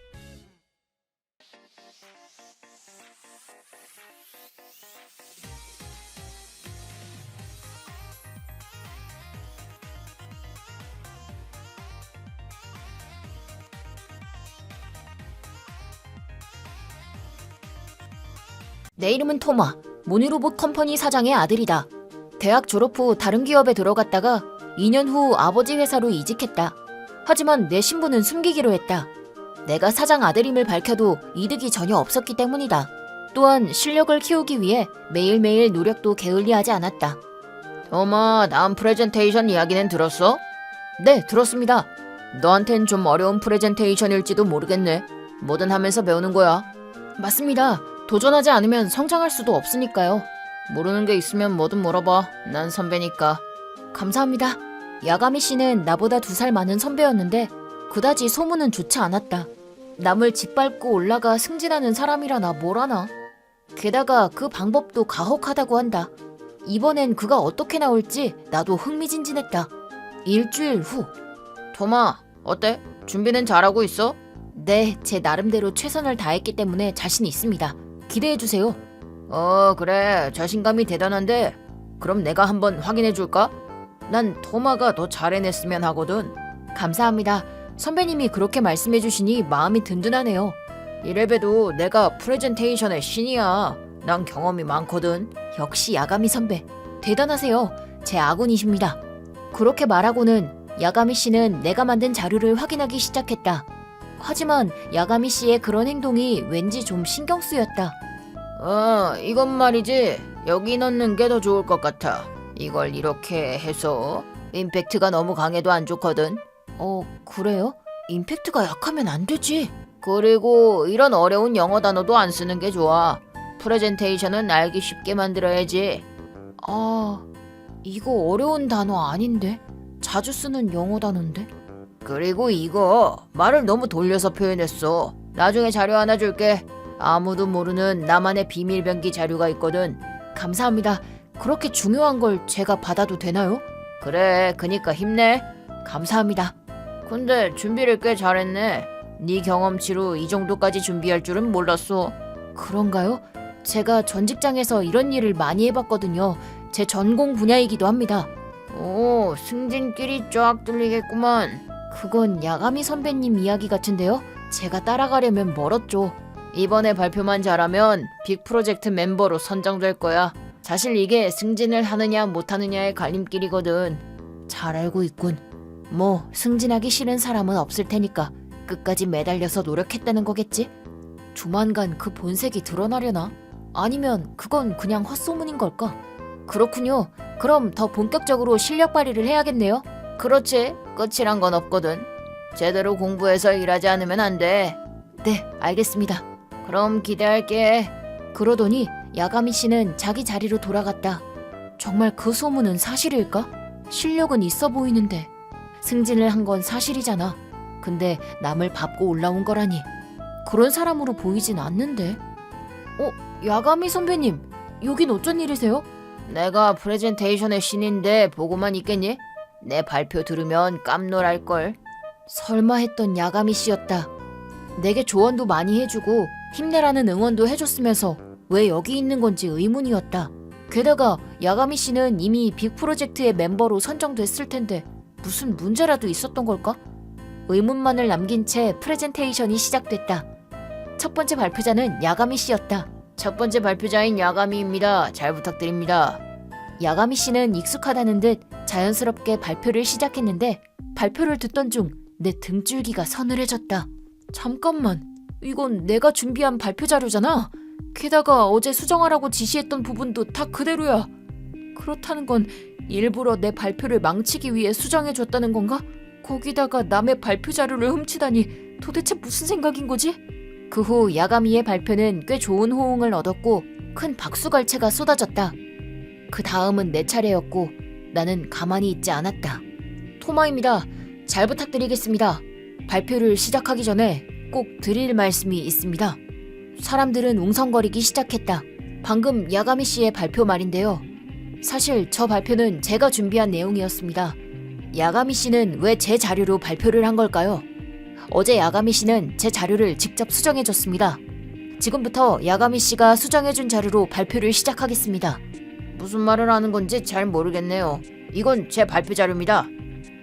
내 이름은 토마, 모니로봇 컴퍼니 사장의 아들이다. 대학 졸업 후 다른 기업에 들어갔다가 2년 후 아버지 회사로 이직했다. 하지만 내 신분은 숨기기로 했다. 내가 사장 아들임을 밝혀도 이득이 전혀 없었기 때문이다. 또한 실력을 키우기 위해 매일매일 노력도 게을리하지 않았다. 토마, 다음 프레젠테이션 이야기는 들었어? 네, 들었습니다. 너한텐 좀 어려운 프레젠테이션일지도 모르겠네. 뭐든 하면서 배우는 거야. 맞습니다. 도전하지 않으면 성장할 수도 없으니까요. 모르는 게 있으면 뭐든 물어봐. 난 선배니까. 감사합니다. 야가미 씨는 나보다 2살 많은 선배였는데 그다지 소문은 좋지 않았다. 남을 짓밟고 올라가 승진하는 사람이라나 뭐라나. 게다가 그 방법도 가혹하다고 한다. 이번엔 그가 어떻게 나올지 나도 흥미진진했다. 일주일 후. 토마, 어때? 준비는 잘하고 있어? 네, 제 나름대로 최선을 다했기 때문에 자신 있습니다. 기대해주세요. 그래. 자신감이 대단한데 그럼 내가 한번 확인해줄까? 난 토마가 더 잘해냈으면 하거든. 감사합니다. 선배님이 그렇게 말씀해주시니 마음이 든든하네요. 이래봬도 내가 프레젠테이션의 신이야. 난 경험이 많거든. 역시 야가미 선배. 대단하세요. 제 아군이십니다. 그렇게 말하고는 야가미 씨는 내가 만든 자료를 확인하기 시작했다. 하지만 야가미 씨의 그런 행동이 왠지 좀 신경 쓰였다. 이건 말이지. 여기 넣는 게 더 좋을 것 같아. 이걸 이렇게 해서 임팩트가 너무 강해도 안 좋거든. 그래요? 임팩트가 약하면 안 되지. 그리고 이런 어려운 영어 단어도 안 쓰는 게 좋아. 프레젠테이션은 알기 쉽게 만들어야지. 이거 어려운 단어 아닌데? 자주 쓰는 영어 단어인데? 그리고 이거 말을 너무 돌려서 표현했어. 나중에 자료 하나 줄게. 아무도 모르는 나만의 비밀 병기 자료가 있거든. 감사합니다. 그렇게 중요한 걸 제가 받아도 되나요? 그래, 그니까 힘내. 감사합니다. 근데 준비를 꽤 잘했네. 네 경험치로 이 정도까지 준비할 줄은 몰랐어. 그런가요? 제가 전 직장에서 이런 일을 많이 해봤거든요. 제 전공 분야이기도 합니다. 승진길이 쫙 뚫리겠구만. 그건 야가미 선배님 이야기 같은데요. 제가 따라가려면 멀었죠. 이번에 발표만 잘하면 빅 프로젝트 멤버로 선정될 거야. 사실 이게 승진을 하느냐 못하느냐의 갈림길이거든. 잘 알고 있군. 뭐 승진하기 싫은 사람은 없을 테니까 끝까지 매달려서 노력했다는 거겠지? 조만간 그 본색이 드러나려나? 아니면 그건 그냥 헛소문인 걸까? 그렇군요. 그럼 더 본격적으로 실력 발휘를 해야겠네요. 그렇지. 끝이란 건 없거든. 제대로 공부해서 일하지 않으면 안 돼. 네, 알겠습니다. 그럼 기대할게. 그러더니 야가미 씨는 자기 자리로 돌아갔다. 정말 그 소문은 사실일까? 실력은 있어 보이는데. 승진을 한 건 사실이잖아. 근데 남을 밟고 올라온 거라니. 그런 사람으로 보이진 않는데. 야가미 선배님, 여긴 어쩐 일이세요? 내가 프레젠테이션의 신인데 보고만 있겠니? 내 발표 들으면 깜놀할걸. 설마 했던 야가미 씨였다. 내게 조언도 많이 해주고 힘내라는 응원도 해줬으면서 왜 여기 있는 건지 의문이었다. 게다가 야가미 씨는 이미 빅 프로젝트의 멤버로 선정됐을 텐데 무슨 문제라도 있었던 걸까? 의문만을 남긴 채 프레젠테이션이 시작됐다. 첫 번째 발표자는 야가미 씨였다. 첫 번째 발표자인 야가미입니다. 잘 부탁드립니다. 야가미 씨는 익숙하다는 듯 자연스럽게 발표를 시작했는데 발표를 듣던 중 내 등줄기가 서늘해졌다. 잠깐만, 이건 내가 준비한 발표 자료잖아. 게다가 어제 수정하라고 지시했던 부분도 다 그대로야. 그렇다는 건 일부러 내 발표를 망치기 위해 수정해줬다는 건가? 거기다가 남의 발표 자료를 훔치다니 도대체 무슨 생각인 거지? 그 후 야가미의 발표는 꽤 좋은 호응을 얻었고 큰 박수갈채가 쏟아졌다. 그 다음은 내 차례였고 나는 가만히 있지 않았다. 토마입니다. 잘 부탁드리겠습니다. 발표를 시작하기 전에 꼭 드릴 말씀이 있습니다. 사람들은 웅성거리기 시작했다. 방금 야가미 씨의 발표 말인데요. 사실 저 발표는 제가 준비한 내용이었습니다. 야가미 씨는 왜 제 자료로 발표를 한 걸까요? 어제 야가미 씨는 제 자료를 직접 수정해줬습니다. 지금부터 야가미 씨가 수정해준 자료로 발표를 시작하겠습니다. 무슨 말을 하는 건지 잘 모르겠네요. 이건 제 발표 자료입니다.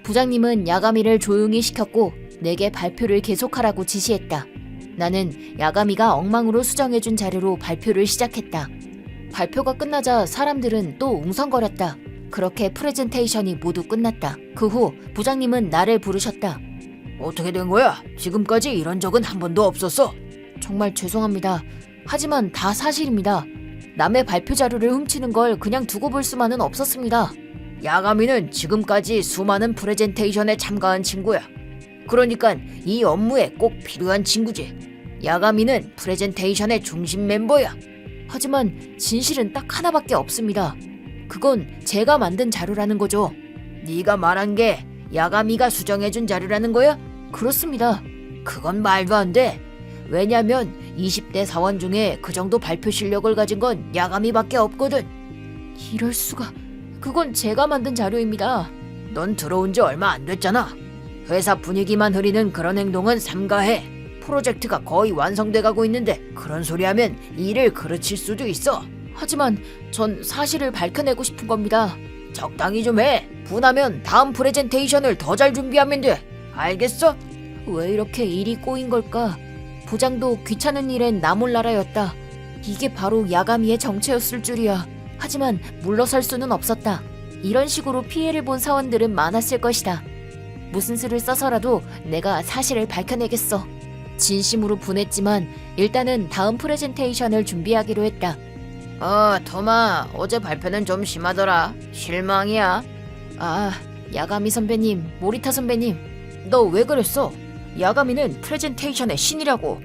부장님은 야가미를 조용히 시켰고 내게 발표를 계속하라고 지시했다. 나는 야가미가 엉망으로 수정해준 자료로 발표를 시작했다. 발표가 끝나자 사람들은 또 웅성거렸다. 그렇게 프레젠테이션이 모두 끝났다. 그 후 부장님은 나를 부르셨다. 어떻게 된 거야? 지금까지 이런 적은 한 번도 없었어. 정말 죄송합니다. 하지만 다 사실입니다. 남의 발표 자료를 훔치는 걸 그냥 두고 볼 수만은 없었습니다. 야가미는 지금까지 수많은 프레젠테이션에 참가한 친구야. 그러니까 이 업무에 꼭 필요한 친구지. 야가미는 프레젠테이션의 중심 멤버야. 하지만 진실은 딱 하나밖에 없습니다. 그건 제가 만든 자료라는 거죠. 네가 말한 게 야가미가 수정해준 자료라는 거야? 그렇습니다. 그건 말도 안 돼. 왜냐면 20대 사원 중에 그 정도 발표 실력을 가진 건 야가미밖에 없거든. 이럴 수가. 그건 제가 만든 자료입니다. 넌 들어온 지 얼마 안 됐잖아. 회사 분위기만 흐리는 그런 행동은 삼가해. 프로젝트가 거의 완성돼 가고 있는데 그런 소리 하면 일을 그르칠 수도 있어. 하지만 전 사실을 밝혀내고 싶은 겁니다. 적당히 좀 해. 분하면 다음 프레젠테이션을 더 잘 준비하면 돼. 알겠어? 왜 이렇게 일이 꼬인 걸까? 부장도 귀찮은 일엔 나 몰라라였다. 이게 바로 야가미의 정체였을 줄이야. 하지만 물러설 수는 없었다. 이런 식으로 피해를 본 사원들은 많았을 것이다. 무슨 수를 써서라도 내가 사실을 밝혀내겠어. 진심으로 분했지만 일단은 다음 프레젠테이션을 준비하기로 했다. 토마, 어제 발표는 좀 심하더라. 실망이야. 아, 야가미 선배님, 모리타 선배님, 너 왜 그랬어? 야가미는 프레젠테이션의 신이라고.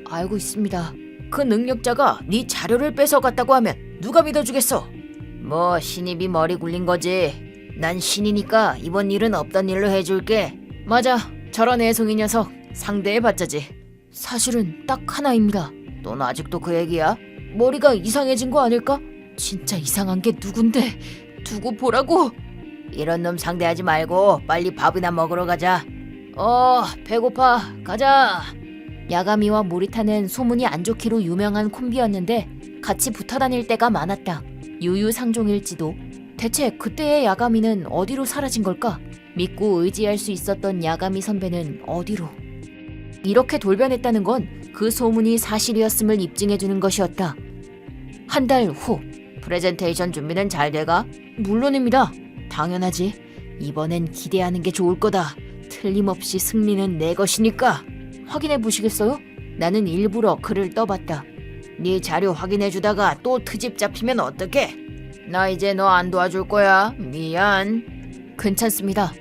알고 있습니다. 그 능력자가 네 자료를 뺏어갔다고 하면 누가 믿어주겠어? 뭐 신입이 머리 굴린 거지. 난 신이니까 이번 일은 없던 일로 해줄게. 맞아, 저런 애송이 녀석 상대해봤자지. 사실은 딱 하나입니다. 넌 아직도 그 얘기야? 머리가 이상해진 거 아닐까? 진짜 이상한 게 누군데? 두고 보라고. 이런 놈 상대하지 말고 빨리 밥이나 먹으러 가자. 배고파. 가자. 야가미와 모리타는 소문이 안 좋기로 유명한 콤비였는데 같이 붙어 다닐 때가 많았다. 유유상종일지도. 대체 그때의 야가미는 어디로 사라진 걸까? 믿고 의지할 수 있었던 야가미 선배는 어디로? 이렇게 돌변했다는 건 그 소문이 사실이었음을 입증해주는 것이었다. 한 달 후, 프레젠테이션 준비는 잘 돼가? 물론입니다. 당연하지. 이번엔 기대하는 게 좋을 거다. 틀림없이 승리는 내 것이니까. 확인해 보시겠어요? 나는 일부러 글을 떠봤다. 네 자료 확인해 주다가 또 트집 잡히면 어떡해? 나 이제 너 안 도와줄 거야. 미안. 괜찮습니다.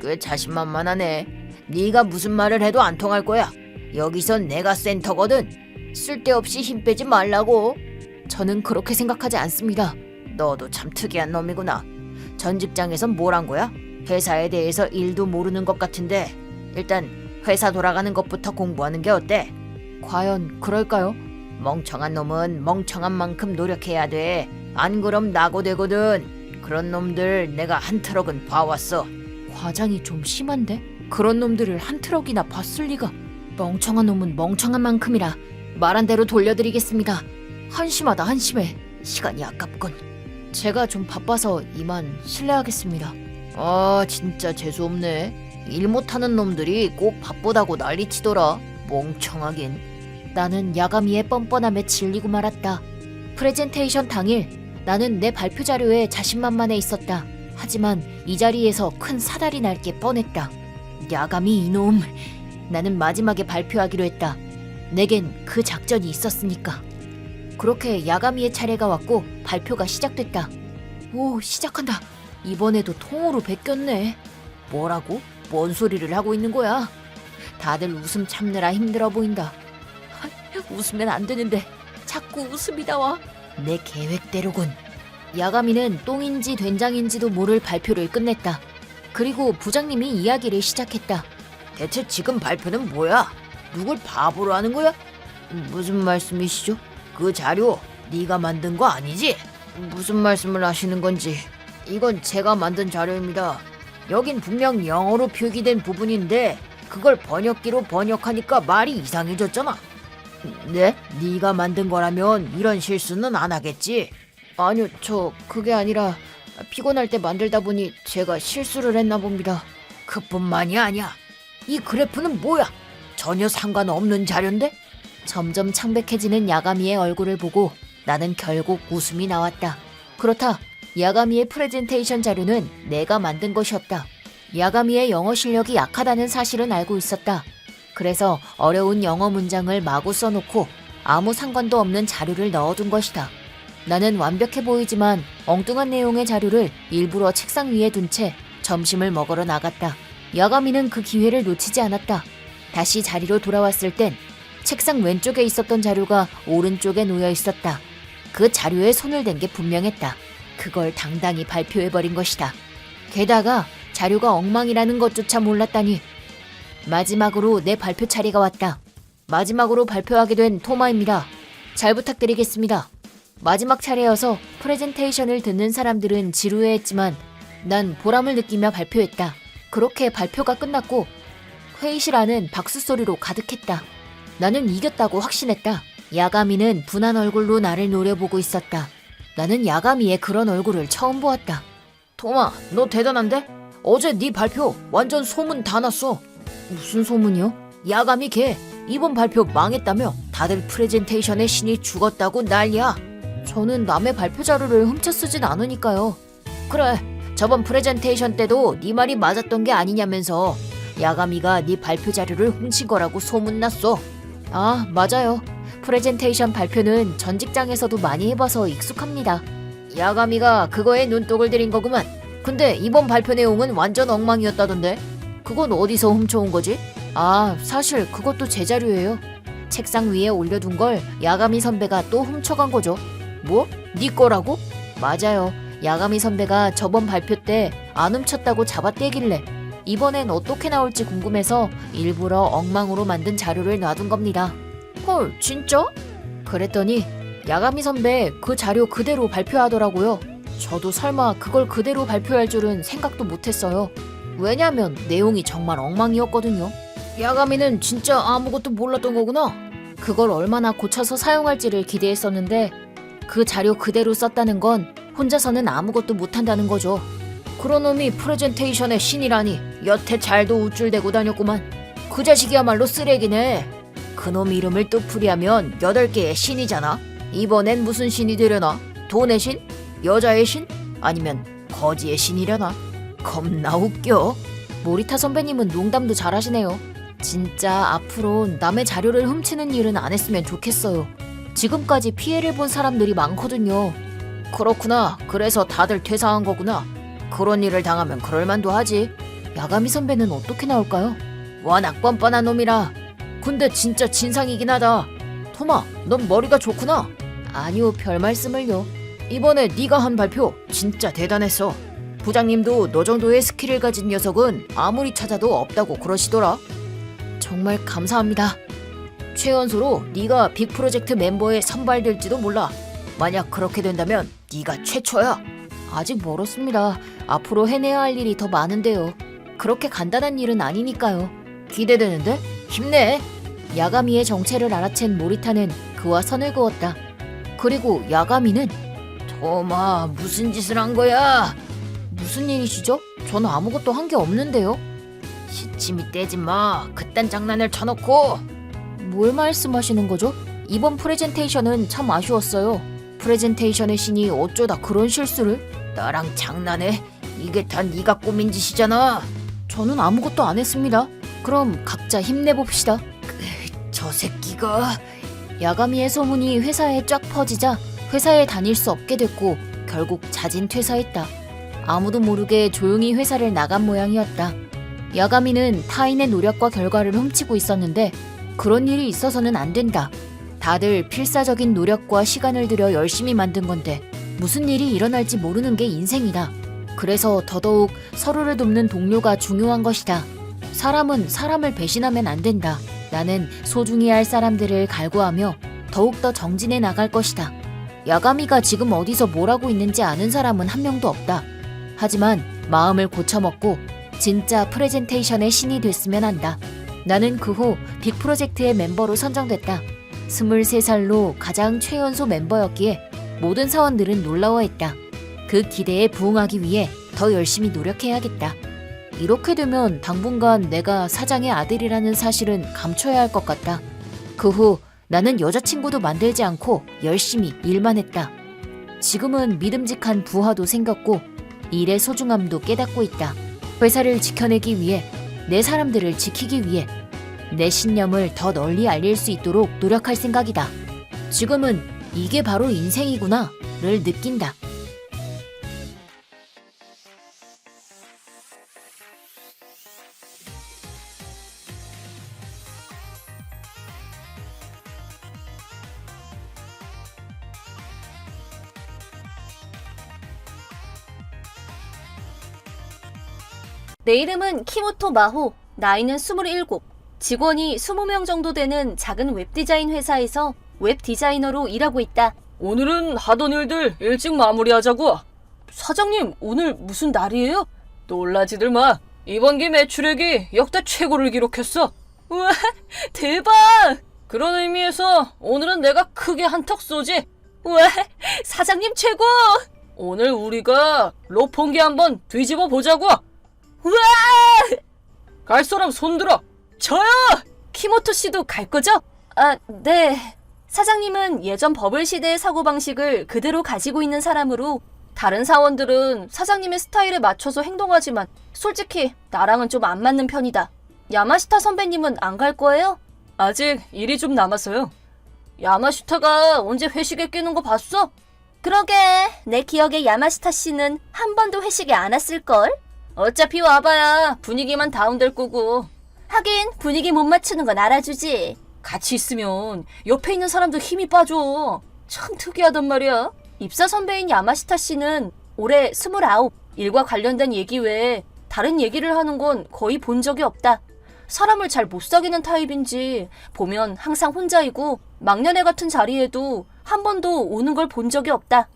꽤 자신만만하네. 네가 무슨 말을 해도 안 통할 거야. 여기선 내가 센터거든. 쓸데없이 힘 빼지 말라고. 저는 그렇게 생각하지 않습니다. 너도 참 특이한 놈이구나. 전 직장에선 뭘 한 거야? 회사에 대해서 일도 모르는 것 같은데 일단 회사 돌아가는 것부터 공부하는 게 어때? 과연 그럴까요? 멍청한 놈은 멍청한 만큼 노력해야 돼. 안 그럼 낙오되거든. 그런 놈들 내가 한 트럭은 봐왔어. 과장이 좀 심한데? 그런 놈들을 한 트럭이나 봤을 리가. 멍청한 놈은 멍청한 만큼이라 말한 대로 돌려드리겠습니다. 한심하다 한심해. 시간이 아깝군. 제가 좀 바빠서 이만 실례하겠습니다. 진짜 재수없네. 일 못하는 놈들이 꼭 바쁘다고 난리치더라. 멍청하긴. 나는 야가미의 뻔뻔함에 질리고 말았다. 프레젠테이션 당일 나는 내 발표 자료에 자신만만해 있었다. 하지만 이 자리에서 큰 사달이 날 게 뻔했다. 야가미 이놈. 나는 마지막에 발표하기로 했다. 내겐 그 작전이 있었으니까. 그렇게 야가미의 차례가 왔고 발표가 시작됐다. 오, 시작한다. 이번에도 통으로 베꼈네. 뭐라고? 뭔 소리를 하고 있는 거야? 다들 웃음 참느라 힘들어 보인다. 웃으면 안 되는데 자꾸 웃음이 나와. 내 계획대로군. 야가미는 똥인지 된장인지도 모를 발표를 끝냈다. 그리고 부장님이 이야기를 시작했다. 대체 지금 발표는 뭐야? 누굴 바보로 하는 거야? 무슨 말씀이시죠? 그 자료 네가 만든 거 아니지? 무슨 말씀을 하시는 건지. 이건 제가 만든 자료입니다. 여긴 분명 영어로 표기된 부분인데 그걸 번역기로 번역하니까 말이 이상해졌잖아. 네? 네가 만든 거라면 이런 실수는 안 하겠지? 아니요, 그게 아니라 피곤할 때 만들다 보니 제가 실수를 했나 봅니다. 그뿐만이 아니야. 이 그래프는 뭐야? 전혀 상관없는 자료인데? 점점 창백해지는 야가미의 얼굴을 보고 나는 결국 웃음이 나왔다. 그렇다. 야가미의 프레젠테이션 자료는 내가 만든 것이었다. 야가미의 영어 실력이 약하다는 사실은 알고 있었다. 그래서 어려운 영어 문장을 마구 써놓고 아무 상관도 없는 자료를 넣어둔 것이다. 나는 완벽해 보이지만 엉뚱한 내용의 자료를 일부러 책상 위에 둔 채 점심을 먹으러 나갔다. 야가미는 그 기회를 놓치지 않았다. 다시 자리로 돌아왔을 땐 책상 왼쪽에 있었던 자료가 오른쪽에 놓여 있었다. 그 자료에 손을 댄 게 분명했다. 그걸 당당히 발표해버린 것이다. 게다가 자료가 엉망이라는 것조차 몰랐다니. 마지막으로 내 발표 차례가 왔다. 마지막으로 발표하게 된 토마입니다. 잘 부탁드리겠습니다. 마지막 차례여서 프레젠테이션을 듣는 사람들은 지루해했지만 난 보람을 느끼며 발표했다. 그렇게 발표가 끝났고 회의실 안은 박수 소리로 가득했다. 나는 이겼다고 확신했다. 야가미는 분한 얼굴로 나를 노려보고 있었다. 나는 야가미의 그런 얼굴을 처음 보았다. 토마, 너 대단한데? 어제 네 발표 완전 소문 다 났어. 무슨 소문이요? 야가미 걔 이번 발표 망했다며 다들 프레젠테이션의 신이 죽었다고 난리야. 저는 남의 발표 자료를 훔쳐 쓰진 않으니까요. 그래, 저번 프레젠테이션 때도 네 말이 맞았던 게 아니냐면서 야가미가 네 발표 자료를 훔친 거라고 소문났어. 아, 맞아요. 프레젠테이션 발표는 전 직장에서도 많이 해봐서 익숙합니다. 야가미가 그거에 눈독을 들인 거구만. 근데 이번 발표 내용은 완전 엉망이었다던데. 그건 어디서 훔쳐온 거지? 아, 사실 그것도 제 자료예요. 책상 위에 올려둔 걸 야가미 선배가 또 훔쳐간 거죠. 뭐? 네 거라고? 맞아요. 야가미 선배가 저번 발표 때 안 훔쳤다고 잡아떼길래 이번엔 어떻게 나올지 궁금해서 일부러 엉망으로 만든 자료를 놔둔 겁니다. 헐, 진짜? 그랬더니 야가미 선배 그 자료 그대로 발표하더라고요. 저도 설마 그걸 그대로 발표할 줄은 생각도 못했어요. 왜냐면 내용이 정말 엉망이었거든요. 야가미는 진짜 아무것도 몰랐던 거구나. 그걸 얼마나 고쳐서 사용할지를 기대했었는데 그 자료 그대로 썼다는 건 혼자서는 아무것도 못한다는 거죠. 그런 놈이 프레젠테이션의 신이라니 여태 잘도 우쭐대고 다녔구만. 그 자식이야말로 쓰레기네. 그놈 이름을 뜻풀이하면 8개의 신이잖아. 이번엔 무슨 신이 되려나? 돈의 신? 여자의 신? 아니면 거지의 신이려나? 겁나 웃겨. 모리타 선배님은 농담도 잘하시네요. 진짜 앞으로 남의 자료를 훔치는 일은 안 했으면 좋겠어요. 지금까지 피해를 본 사람들이 많거든요. 그렇구나. 그래서 다들 퇴사한 거구나. 그런 일을 당하면 그럴만도 하지. 야가미 선배는 어떻게 나올까요? 워낙 뻔뻔한 놈이라. 근데 진짜 진상이긴 하다. 토마, 넌 머리가 좋구나. 아니요, 별 말씀을요. 이번에 네가 한 발표 진짜 대단했어. 부장님도 너 정도의 스킬을 가진 녀석은 아무리 찾아도 없다고 그러시더라. 정말 감사합니다. 최연소로 네가 빅 프로젝트 멤버에 선발될지도 몰라. 만약 그렇게 된다면 네가 최초야. 아직 멀었습니다. 앞으로 해내야 할 일이 더 많은데요. 그렇게 간단한 일은 아니니까요. 기대되는데? 힘내. 야가미의 정체를 알아챈 모리타는 그와 선을 그었다. 그리고 야가미는 토마, 무슨 짓을 한 거야? 무슨 일이시죠? 저는 아무것도 한 게 없는데요. 시침이 떼지 마. 그딴 장난을 쳐놓고. 뭘 말씀하시는 거죠? 이번 프레젠테이션은 참 아쉬웠어요. 프레젠테이션의 신이 어쩌다 그런 실수를? 나랑 장난해? 이게 다 네가 꾸민 짓이잖아. 저는 아무것도 안 했습니다. 그럼 각자 힘내봅시다. 저 새끼가... 야가미의 소문이 회사에 쫙 퍼지자 회사에 다닐 수 없게 됐고 결국 자진 퇴사했다. 아무도 모르게 조용히 회사를 나간 모양이었다. 야가미는 타인의 노력과 결과를 훔치고 있었는데 그런 일이 있어서는 안 된다. 다들 필사적인 노력과 시간을 들여 열심히 만든 건데 무슨 일이 일어날지 모르는 게 인생이다. 그래서 더더욱 서로를 돕는 동료가 중요한 것이다. 사람은 사람을 배신하면 안 된다. 나는 소중히 할 사람들을 갈구하며 더욱더 정진해 나갈 것이다. 야가미가 지금 어디서 뭘 하고 있는지 아는 사람은 한 명도 없다. 하지만 마음을 고쳐먹고 진짜 프레젠테이션의 신이 됐으면 한다. 나는 그 후 빅 프로젝트의 멤버로 선정됐다. 23살로 가장 최연소 멤버였기에 모든 사원들은 놀라워했다. 그 기대에 부응하기 위해 더 열심히 노력해야겠다. 이렇게 되면 당분간 내가 사장의 아들이라는 사실은 감춰야 할 것 같다. 그 후 나는 여자친구도 만들지 않고 열심히 일만 했다. 지금은 믿음직한 부하도 생겼고 일의 소중함도 깨닫고 있다. 회사를 지켜내기 위해, 내 사람들을 지키기 위해 내 신념을 더 널리 알릴 수 있도록 노력할 생각이다. 지금은 이게 바로 인생이구나를 느낀다. 내 이름은 키모토 마호. 나이는 27. 직원이 20명 정도 되는 작은 웹디자인 회사에서 웹디자이너로 일하고 있다. 오늘은 하던 일들 일찍 마무리하자고. 사장님, 오늘 무슨 날이에요? 놀라지들 마. 이번 기 매출액이 역대 최고를 기록했어. 우와, 대박! 그런 의미에서 오늘은 내가 크게 한턱 쏘지. 우와, 사장님 최고! 오늘 우리가 로pon기 한번 뒤집어 보자고. 우와! 갈 사람 손들어. 저요! 키모토 씨도 갈 거죠? 아, 네. 사장님은 예전 버블 시대의 사고방식을 그대로 가지고 있는 사람으로 다른 사원들은 사장님의 스타일에 맞춰서 행동하지만 솔직히 나랑은 좀 안 맞는 편이다. 야마시타 선배님은 안 갈 거예요? 아직 일이 좀 남았어요. 야마시타가 언제 회식에 끼는 거 봤어? 그러게, 내 기억에 야마시타 씨는 한 번도 회식에 안 왔을걸? 어차피 와봐야 분위기만 다운될 거고. 하긴 분위기 못 맞추는 건 알아주지. 같이 있으면 옆에 있는 사람도 힘이 빠져. 참 특이하단 말이야. 입사 선배인 야마시타 씨는 올해 29. 일과 관련된 얘기 외에 다른 얘기를 하는 건 거의 본 적이 없다. 사람을 잘 못 사귀는 타입인지 보면 항상 혼자이고 막년회 같은 자리에도 한 번도 오는 걸 본 적이 없다.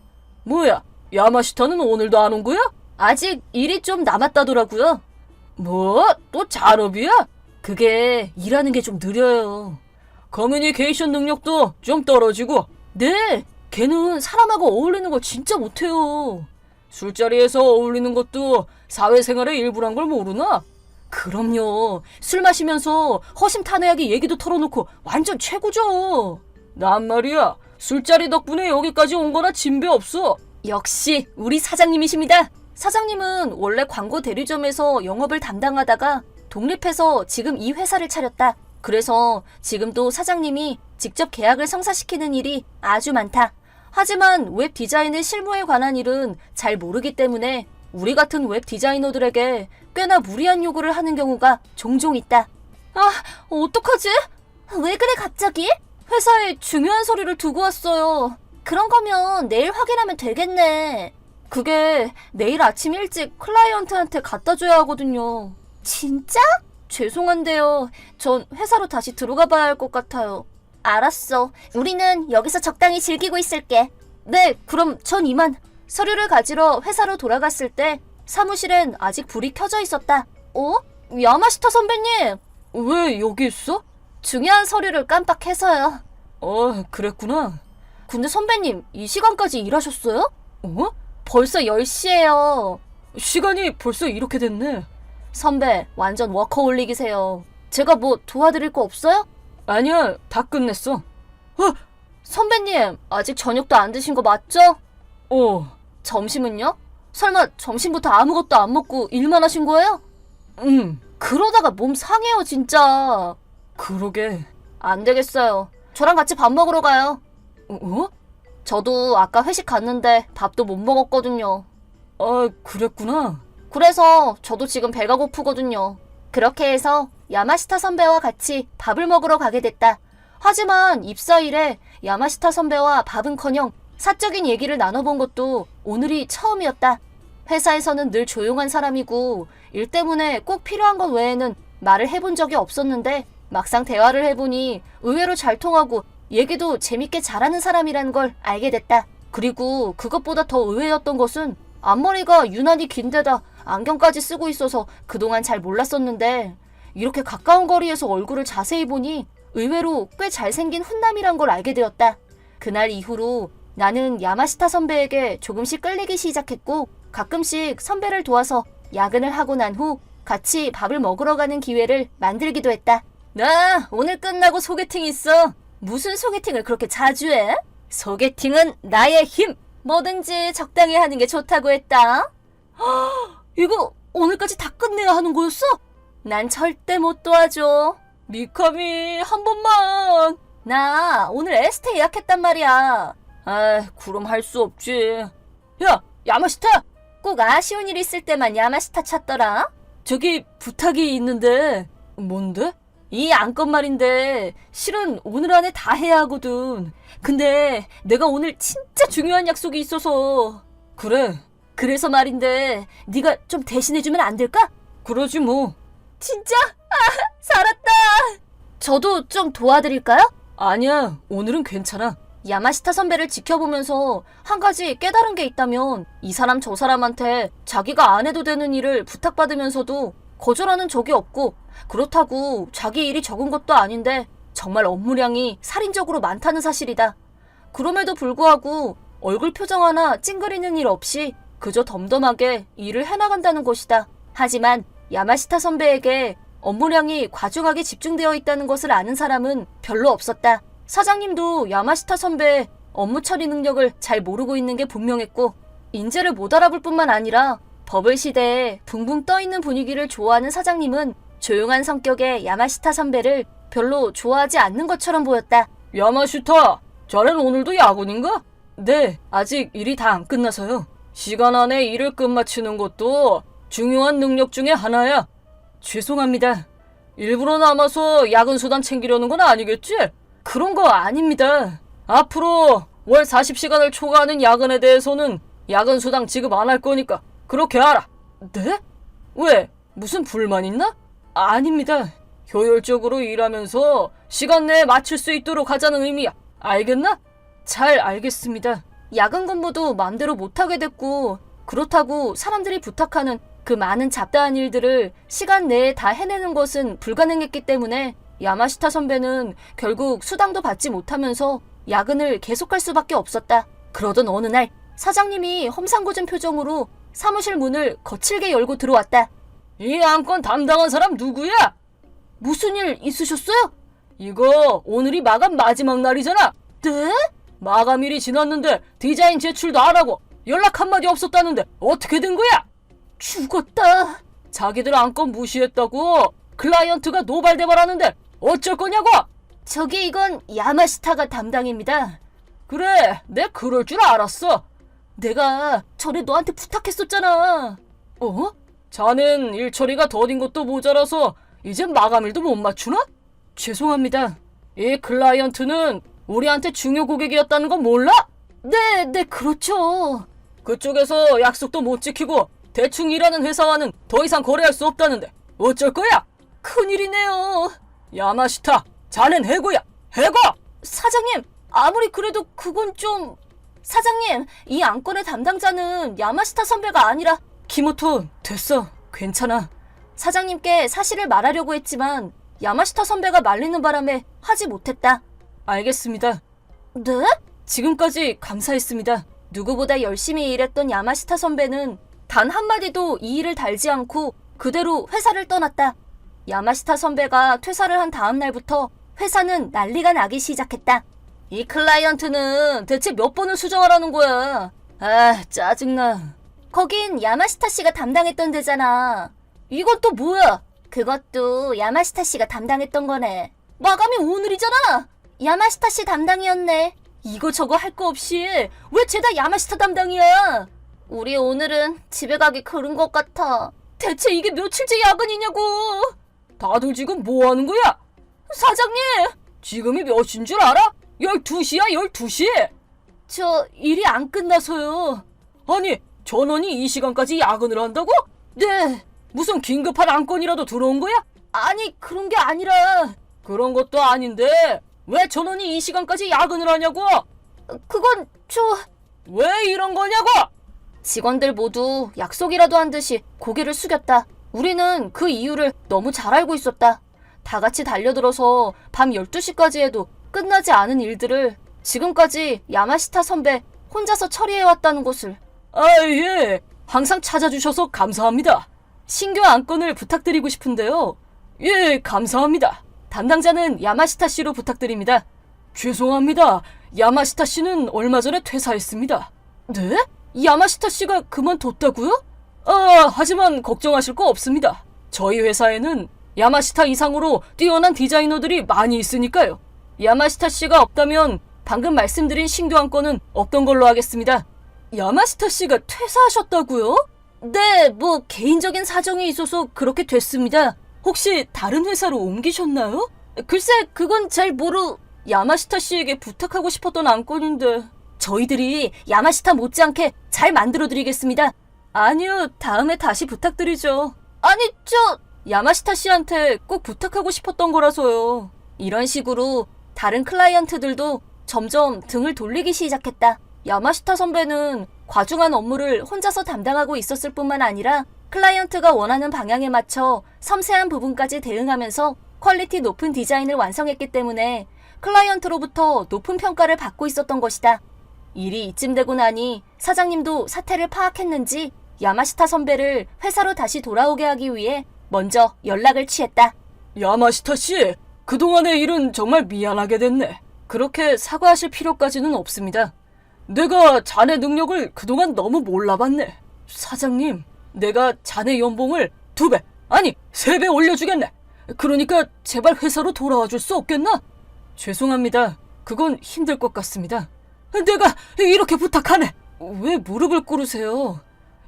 뭐야, 야마시타는 오늘도 안 온 거야? 아직 일이 좀 남았다더라고요. 뭐? 또 잔업이야? 그게 일하는 게 좀 느려요. 커뮤니케이션 능력도 좀 떨어지고. 네, 걔는 사람하고 어울리는 걸 진짜 못해요. 술자리에서 어울리는 것도 사회생활의 일부란 걸 모르나? 그럼요. 술 마시면서 허심탄회하게 얘기도 털어놓고 완전 최고죠. 난 말이야, 술자리 덕분에 여기까지 온 거나 진배 없어. 역시 우리 사장님이십니다. 사장님은 원래 광고 대리점에서 영업을 담당하다가 독립해서 지금 이 회사를 차렸다. 그래서 지금도 사장님이 직접 계약을 성사시키는 일이 아주 많다. 하지만 웹 디자인의 실무에 관한 일은 잘 모르기 때문에 우리 같은 웹 디자이너들에게 꽤나 무리한 요구를 하는 경우가 종종 있다. 아, 어떡하지? 왜 그래 갑자기? 회사에 중요한 서류를 두고 왔어요. 그런 거면 내일 확인하면 되겠네. 그게 내일 아침 일찍 클라이언트한테 갖다 줘야 하거든요. 진짜? 죄송한데요. 전 회사로 다시 들어가 봐야 할 것 같아요. 알았어. 우리는 여기서 적당히 즐기고 있을게. 네, 그럼 전 이만. 서류를 가지러 회사로 돌아갔을 때 사무실엔 아직 불이 켜져 있었다. 어? 야마시타 선배님! 왜 여기 있어? 중요한 서류를 깜빡해서요. 그랬구나. 근데 선배님, 이 시간까지 일하셨어요? 어? 벌써 10시예요. 시간이 벌써 이렇게 됐네. 선배, 완전 워커홀릭이세요. 제가 뭐 도와드릴 거 없어요? 아니야, 다 끝냈어. 선배님, 아직 저녁도 안 드신 거 맞죠? 점심은요? 설마 점심부터 아무것도 안 먹고 일만 하신 거예요? 그러다가 몸 상해요, 진짜. 그러게. 안 되겠어요. 저랑 같이 밥 먹으러 가요. 어? 저도 아까 회식 갔는데 밥도 못 먹었거든요. 그랬구나. 그래서 저도 지금 배가 고프거든요. 그렇게 해서 야마시타 선배와 같이 밥을 먹으러 가게 됐다. 하지만 입사일에 야마시타 선배와 밥은커녕 사적인 얘기를 나눠본 것도 오늘이 처음이었다. 회사에서는 늘 조용한 사람이고 일 때문에 꼭 필요한 것 외에는 말을 해본 적이 없었는데 막상 대화를 해보니 의외로 잘 통하고 얘기도 재밌게 잘하는 사람이라는 걸 알게 됐다. 그리고 그것보다 더 의외였던 것은 앞머리가 유난히 긴데다 안경까지 쓰고 있어서 그동안 잘 몰랐었는데 이렇게 가까운 거리에서 얼굴을 자세히 보니 의외로 꽤 잘생긴 훈남이란 걸 알게 되었다. 그날 이후로 나는 야마시타 선배에게 조금씩 끌리기 시작했고 가끔씩 선배를 도와서 야근을 하고 난 후 같이 밥을 먹으러 가는 기회를 만들기도 했다. 나 오늘 끝나고 소개팅 있어. 무슨 소개팅을 그렇게 자주 해? 소개팅은 나의 힘! 뭐든지 적당히 하는 게 좋다고 했다. 이거 오늘까지 다 끝내야 하는 거였어? 난 절대 못 도와줘. 미카미, 한 번만. 나 오늘 에스테 예약했단 말이야. 그럼 할 수 없지. 야, 야마시타! 꼭 아쉬운 일 있을 때만 야마시타 찾더라. 저기 부탁이 있는데. 뭔데? 이 안건 말인데 실은 오늘 안에 다 해야 하거든. 근데 내가 오늘 진짜 중요한 약속이 있어서. 그래. 그래서 말인데 네가 좀 대신해주면 안 될까? 그러지 뭐. 진짜? 살았다. 저도 좀 도와드릴까요? 아니야, 오늘은 괜찮아. 야마시타 선배를 지켜보면서 한 가지 깨달은 게 있다면 이 사람 저 사람한테 자기가 안 해도 되는 일을 부탁받으면서도 거절하는 적이 없고 그렇다고 자기 일이 적은 것도 아닌데 정말 업무량이 살인적으로 많다는 사실이다. 그럼에도 불구하고 얼굴 표정 하나 찡그리는 일 없이 그저 덤덤하게 일을 해나간다는 것이다. 하지만 야마시타 선배에게 업무량이 과중하게 집중되어 있다는 것을 아는 사람은 별로 없었다. 사장님도 야마시타 선배의 업무 처리 능력을 잘 모르고 있는 게 분명했고 인재를 못 알아볼 뿐만 아니라 버블 시대에 붕붕 떠있는 분위기를 좋아하는 사장님은 조용한 성격의 야마시타 선배를 별로 좋아하지 않는 것처럼 보였다. 야마시타, 자넨 오늘도 야근인가? 네, 아직 일이 다 안 끝나서요. 시간 안에 일을 끝마치는 것도 중요한 능력 중에 하나야. 죄송합니다. 일부러 남아서 야근 수당 챙기려는 건 아니겠지? 그런 거 아닙니다. 앞으로 월 40시간을 초과하는 야근에 대해서는 야근 수당 지급 안 할 거니까 그렇게 알아. 네? 왜? 무슨 불만 있나? 아닙니다. 효율적으로 일하면서 시간 내에 마칠 수 있도록 하자는 의미야. 알겠나? 잘 알겠습니다. 야근 근무도 맘대로 못하게 됐고 그렇다고 사람들이 부탁하는 그 많은 잡다한 일들을 시간 내에 다 해내는 것은 불가능했기 때문에 야마시타 선배는 결국 수당도 받지 못하면서 야근을 계속할 수밖에 없었다. 그러던 어느 날 사장님이 험상궂은 표정으로 사무실 문을 거칠게 열고 들어왔다. 이 안건 담당한 사람 누구야? 무슨 일 있으셨어요? 이거 오늘이 마감 마지막 날이잖아. 네? 마감일이 지났는데 디자인 제출도 안 하고 연락 한마디 없었다는데 어떻게 된 거야? 죽었다. 자기들 안건 무시했다고 클라이언트가 노발대발하는데 어쩔 거냐고? 저기 이건 야마시타가 담당입니다. 그래, 내 그럴 줄 알았어. 내가 전에 너한테 부탁했었잖아. 어? 자넨 일 처리가 더딘 것도 모자라서 이제 마감일도 못 맞추나? 죄송합니다. 이 클라이언트는 우리한테 중요 고객이었다는 건 몰라? 네, 그렇죠. 그쪽에서 약속도 못 지키고 대충 일하는 회사와는 더 이상 거래할 수 없다는데 어쩔 거야? 큰일이네요. 야마시타, 자넨 해고야. 해고! 사장님, 아무리 그래도 그건 좀... 사장님, 이 안건의 담당자는 야마시타 선배가 아니라... 키모토, 됐어. 괜찮아. 사장님께 사실을 말하려고 했지만 야마시타 선배가 말리는 바람에 하지 못했다. 알겠습니다. 네? 지금까지 감사했습니다. 누구보다 열심히 일했던 야마시타 선배는 단 한마디도 이 일을 달지 않고 그대로 회사를 떠났다. 야마시타 선배가 퇴사를 한 다음 날부터 회사는 난리가 나기 시작했다. 이 클라이언트는 대체 몇 번을 수정하라는 거야. 아, 짜증나. 거긴 야마시타 씨가 담당했던 데잖아. 이건 또 뭐야? 그것도 야마시타 씨가 담당했던 거네. 마감이 오늘이잖아. 야마시타 씨 담당이었네. 이거저거 할 거 없이 왜 죄다 야마시타 담당이야? 우리 오늘은 집에 가기 그른 것 같아. 대체 이게 며칠째 야근이냐고. 다들 지금 뭐 하는 거야? 사장님! 지금이 몇 시인 줄 알아? 12시야, 12시! 저 일이 안 끝나서요. 아니, 전원이 이 시간까지 야근을 한다고? 네. 무슨 긴급한 안건이라도 들어온 거야? 아니, 그런 게 아니라 그런 것도 아닌데 왜 전원이 이 시간까지 야근을 하냐고? 그건 왜 이런 거냐고? 직원들 모두 약속이라도 한 듯이 고개를 숙였다. 우리는 그 이유를 너무 잘 알고 있었다. 다 같이 달려들어서 밤 12시까지 해도 끝나지 않은 일들을 지금까지 야마시타 선배 혼자서 처리해왔다는 것을. 아, 예. 항상 찾아주셔서 감사합니다. 신규 안건을 부탁드리고 싶은데요. 예, 감사합니다. 담당자는 야마시타 씨로 부탁드립니다. 죄송합니다. 야마시타 씨는 얼마 전에 퇴사했습니다. 네? 야마시타 씨가 그만뒀다고요? 하지만 걱정하실 거 없습니다. 저희 회사에는 야마시타 이상으로 뛰어난 디자이너들이 많이 있으니까요. 야마시타 씨가 없다면 방금 말씀드린 신규 안건은 없던 걸로 하겠습니다. 야마시타 씨가 퇴사하셨다고요? 네, 뭐 개인적인 사정이 있어서 그렇게 됐습니다. 혹시 다른 회사로 옮기셨나요? 글쎄, 그건 잘 야마시타 씨에게 부탁하고 싶었던 안건인데. 저희들이 야마시타 못지않게 잘 만들어드리겠습니다. 아니요, 다음에 다시 부탁드리죠. 아니, 야마시타 씨한테 꼭 부탁하고 싶었던 거라서요. 이런 식으로 다른 클라이언트들도 점점 등을 돌리기 시작했다. 야마시타 선배는 과중한 업무를 혼자서 담당하고 있었을 뿐만 아니라 클라이언트가 원하는 방향에 맞춰 섬세한 부분까지 대응하면서 퀄리티 높은 디자인을 완성했기 때문에 클라이언트로부터 높은 평가를 받고 있었던 것이다. 일이 이쯤 되고 나니 사장님도 사태를 파악했는지 야마시타 선배를 회사로 다시 돌아오게 하기 위해 먼저 연락을 취했다. 야마시타 씨, 그동안의 일은 정말 미안하게 됐네. 그렇게 사과하실 필요까지는 없습니다. 내가 자네 능력을 그동안 너무 몰라봤네. 사장님, 내가 자네 연봉을 2배, 아니 3배 올려주겠네. 그러니까 제발 회사로 돌아와 줄 수 없겠나? 죄송합니다. 그건 힘들 것 같습니다. 내가 이렇게 부탁하네. 왜 무릎을 꿇으세요?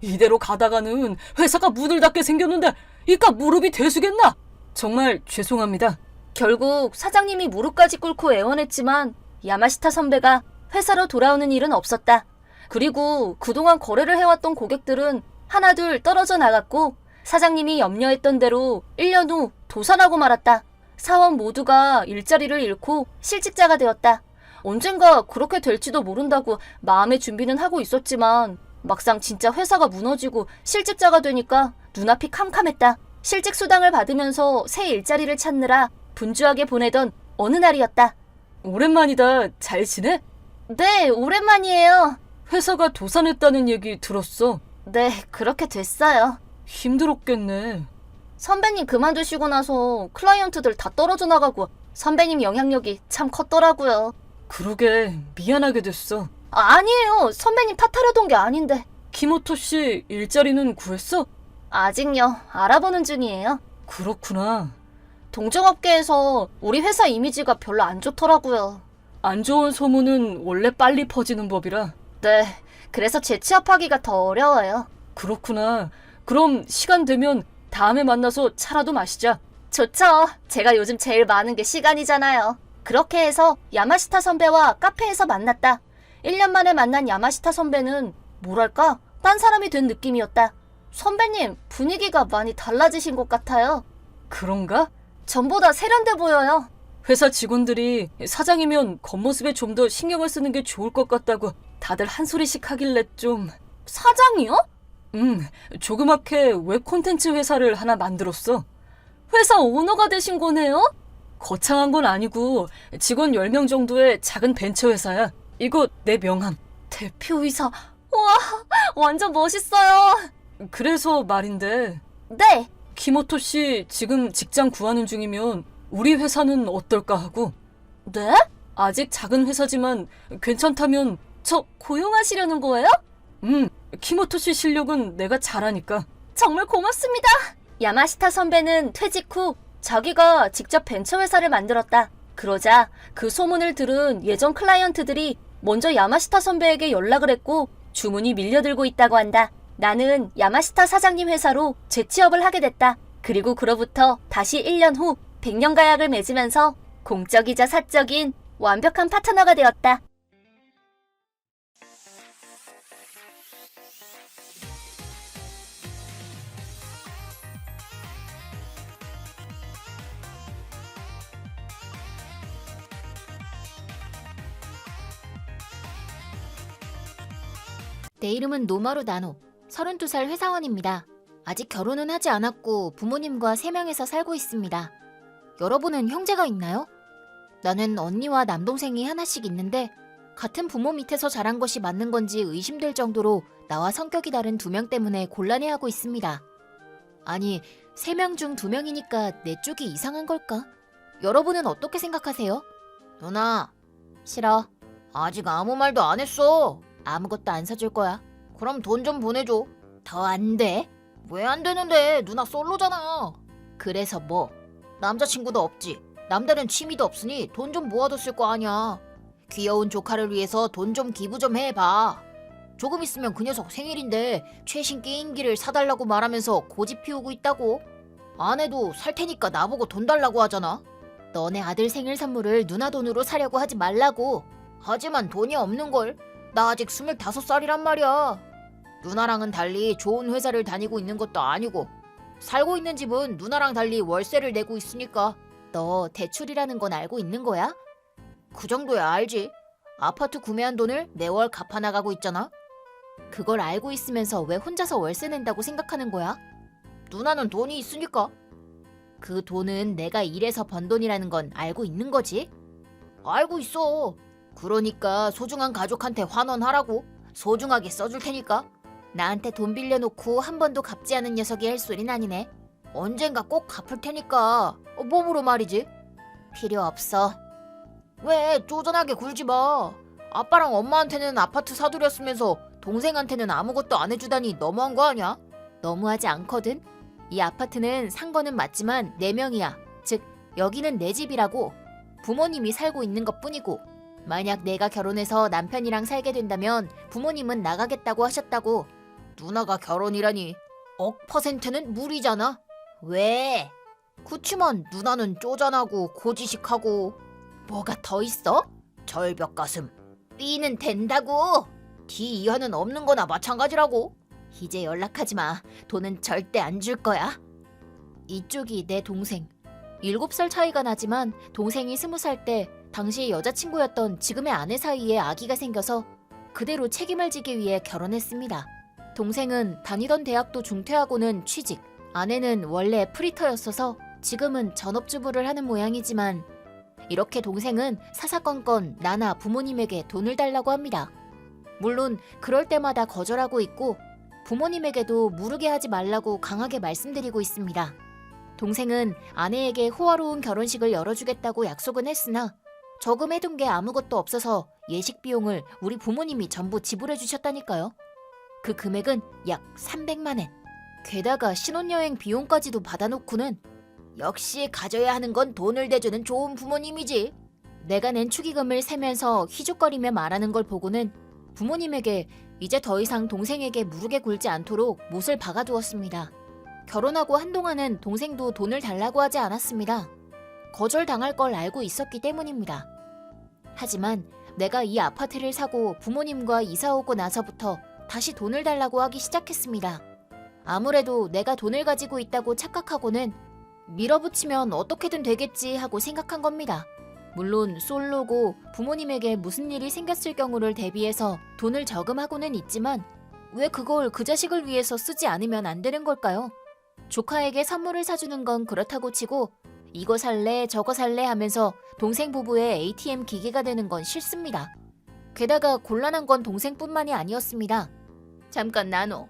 이대로 가다가는 회사가 문을 닫게 생겼는데 이깟 무릎이 대수겠나? 정말 죄송합니다. 결국 사장님이 무릎까지 꿇고 애원했지만 야마시타 선배가 회사로 돌아오는 일은 없었다. 그리고 그동안 거래를 해왔던 고객들은 하나둘 떨어져 나갔고 사장님이 염려했던 대로 1년 후 도산하고 말았다. 사원 모두가 일자리를 잃고 실직자가 되었다. 언젠가 그렇게 될지도 모른다고 마음의 준비는 하고 있었지만 막상 진짜 회사가 무너지고 실직자가 되니까 눈앞이 캄캄했다. 실직 수당을 받으면서 새 일자리를 찾느라 분주하게 보내던 어느 날이었다. 오랜만이다. 잘 지내? 네, 오랜만이에요. 회사가 도산했다는 얘기 들었어. 네, 그렇게 됐어요. 힘들었겠네. 선배님 그만두시고 나서 클라이언트들 다 떨어져 나가고 선배님 영향력이 참 컸더라고요. 그러게 미안하게 됐어. 아니에요. 선배님 탓하려던 게 아닌데. 키모토 씨 일자리는 구했어? 아직요. 알아보는 중이에요. 그렇구나. 동종업계에서 우리 회사 이미지가 별로 안 좋더라고요. 안 좋은 소문은 원래 빨리 퍼지는 법이라. 네, 그래서 재취업하기가 더 어려워요. 그렇구나. 그럼 시간 되면 다음에 만나서 차라도 마시자. 좋죠. 제가 요즘 제일 많은 게 시간이잖아요. 그렇게 해서 야마시타 선배와 카페에서 만났다. 1년 만에 만난 야마시타 선배는 뭐랄까 딴 사람이 된 느낌이었다. 선배님 분위기가 많이 달라지신 것 같아요. 그런가? 전보다 세련돼 보여요. 회사 직원들이 사장이면 겉모습에 좀 더 신경을 쓰는 게 좋을 것 같다고 다들 한 소리씩 하길래 좀... 사장이요? 조그맣게 웹 콘텐츠 회사를 하나 만들었어. 회사 오너가 되신 거네요? 거창한 건 아니고 직원 10명 정도의 작은 벤처 회사야. 이거 내 명함. 대표이사. 와, 완전 멋있어요. 그래서 말인데 네. 키모토 씨 지금 직장 구하는 중이면 우리 회사는 어떨까 하고. 네? 아직 작은 회사지만 괜찮다면 저 고용하시려는 거예요? 키모토 씨 실력은 내가 잘하니까. 정말 고맙습니다. 야마시타 선배는 퇴직 후 자기가 직접 벤처 회사를 만들었다. 그러자 그 소문을 들은 예전 클라이언트들이 먼저 야마시타 선배에게 연락을 했고 주문이 밀려들고 있다고 한다. 나는 야마시타 사장님 회사로 재취업을 하게 됐다. 그리고 그로부터 다시 1년 후 100년 가약을 맺으면서 공적이자 사적인 완벽한 파트너가 되었다. 내 이름은 노마루 나노. 32살 회사원입니다. 아직 결혼은 하지 않았고 부모님과 3명에서 살고 있습니다. 여러분은 형제가 있나요? 나는 언니와 남동생이 하나씩 있는데 같은 부모 밑에서 자란 것이 맞는 건지 의심될 정도로 나와 성격이 다른 2명 때문에 곤란해하고 있습니다. 아니, 3명 중 2명이니까 내 쪽이 이상한 걸까? 여러분은 어떻게 생각하세요? 누나, 싫어. 아직 아무 말도 안 했어. 아무것도 안 사줄 거야. 그럼 돈 좀 보내줘. 더 안 돼? 왜 안 되는데? 누나 솔로잖아. 그래서 뭐? 남자친구도 없지. 남다른 취미도 없으니 돈 좀 모아뒀을 거 아니야. 귀여운 조카를 위해서 돈 좀 기부 좀 해봐. 조금 있으면 그 녀석 생일인데 최신 게임기를 사달라고 말하면서 고집 피우고 있다고. 안 해도 살 테니까 나보고 돈 달라고 하잖아. 너네 아들 생일 선물을 누나 돈으로 사려고 하지 말라고. 하지만 돈이 없는걸. 나 아직 25살이란 말이야. 누나랑은 달리 좋은 회사를 다니고 있는 것도 아니고 살고 있는 집은 누나랑 달리 월세를 내고 있으니까. 너 대출이라는 건 알고 있는 거야? 그 정도야 알지. 아파트 구매한 돈을 매월 갚아 나가고 있잖아. 그걸 알고 있으면서 왜 혼자서 월세 낸다고 생각하는 거야? 누나는 돈이 있으니까. 그 돈은 내가 일해서 번 돈이라는 건 알고 있는 거지? 알고 있어. 그러니까 소중한 가족한테 환원하라고. 소중하게 써줄 테니까. 나한테 돈 빌려놓고 한 번도 갚지 않은 녀석이 할 소린 아니네. 언젠가 꼭 갚을 테니까. 몸으로 말이지. 필요 없어. 왜 쪼잔하게 굴지 마. 아빠랑 엄마한테는 아파트 사두렸으면서 동생한테는 아무것도 안 해주다니 너무한 거 아니야? 너무하지 않거든. 이 아파트는 산 거는 맞지만 4명이야. 즉 여기는 내 집이라고. 부모님이 살고 있는 것뿐이고, 만약 내가 결혼해서 남편이랑 살게 된다면 부모님은 나가겠다고 하셨다고. 누나가 결혼이라니. 억 퍼센트는 무리잖아. 왜? 그치만 누나는 쪼잔하고 고지식하고. 뭐가 더 있어? 절벽 가슴. B는 된다고. D 이하는 없는 거나 마찬가지라고. 이제 연락하지 마. 돈은 절대 안 줄 거야. 이쪽이 내 동생. 7살 차이가 나지만 동생이 20살 때 당시 여자친구였던 지금의 아내 사이에 아기가 생겨서 그대로 책임을 지기 위해 결혼했습니다. 동생은 다니던 대학도 중퇴하고는 취직, 아내는 원래 프리터였어서 지금은 전업주부를 하는 모양이지만 이렇게 동생은 사사건건 나나 부모님에게 돈을 달라고 합니다. 물론 그럴 때마다 거절하고 있고 부모님에게도 무르게 하지 말라고 강하게 말씀드리고 있습니다. 동생은 아내에게 호화로운 결혼식을 열어주겠다고 약속은 했으나 저금해둔 게 아무것도 없어서 예식 비용을 우리 부모님이 전부 지불해 주셨다니까요. 그 금액은 약 300만 엔. 게다가 신혼여행 비용까지도 받아놓고는 역시 가져야 하는 건 돈을 대주는 좋은 부모님이지. 내가 낸 축의금을 세면서 휘죽거리며 말하는 걸 보고는 부모님에게 이제 더 이상 동생에게 무르게 굴지 않도록 못을 박아두었습니다. 결혼하고 한동안은 동생도 돈을 달라고 하지 않았습니다. 거절당할 걸 알고 있었기 때문입니다. 하지만 내가 이 아파트를 사고 부모님과 이사 오고 나서부터 다시 돈을 달라고 하기 시작했습니다. 아무래도 내가 돈을 가지고 있다고 착각하고는 밀어붙이면 어떻게든 되겠지 하고 생각한 겁니다. 물론 솔로고 부모님에게 무슨 일이 생겼을 경우를 대비해서 돈을 저금하고는 있지만 왜 그걸 그 자식을 위해서 쓰지 않으면 안 되는 걸까요? 조카에게 선물을 사주는 건 그렇다고 치고 이거 살래 저거 살래 하면서 동생 부부의 ATM 기계가 되는 건 싫습니다. 게다가 곤란한 건 동생뿐만이 아니었습니다. 잠깐 나노,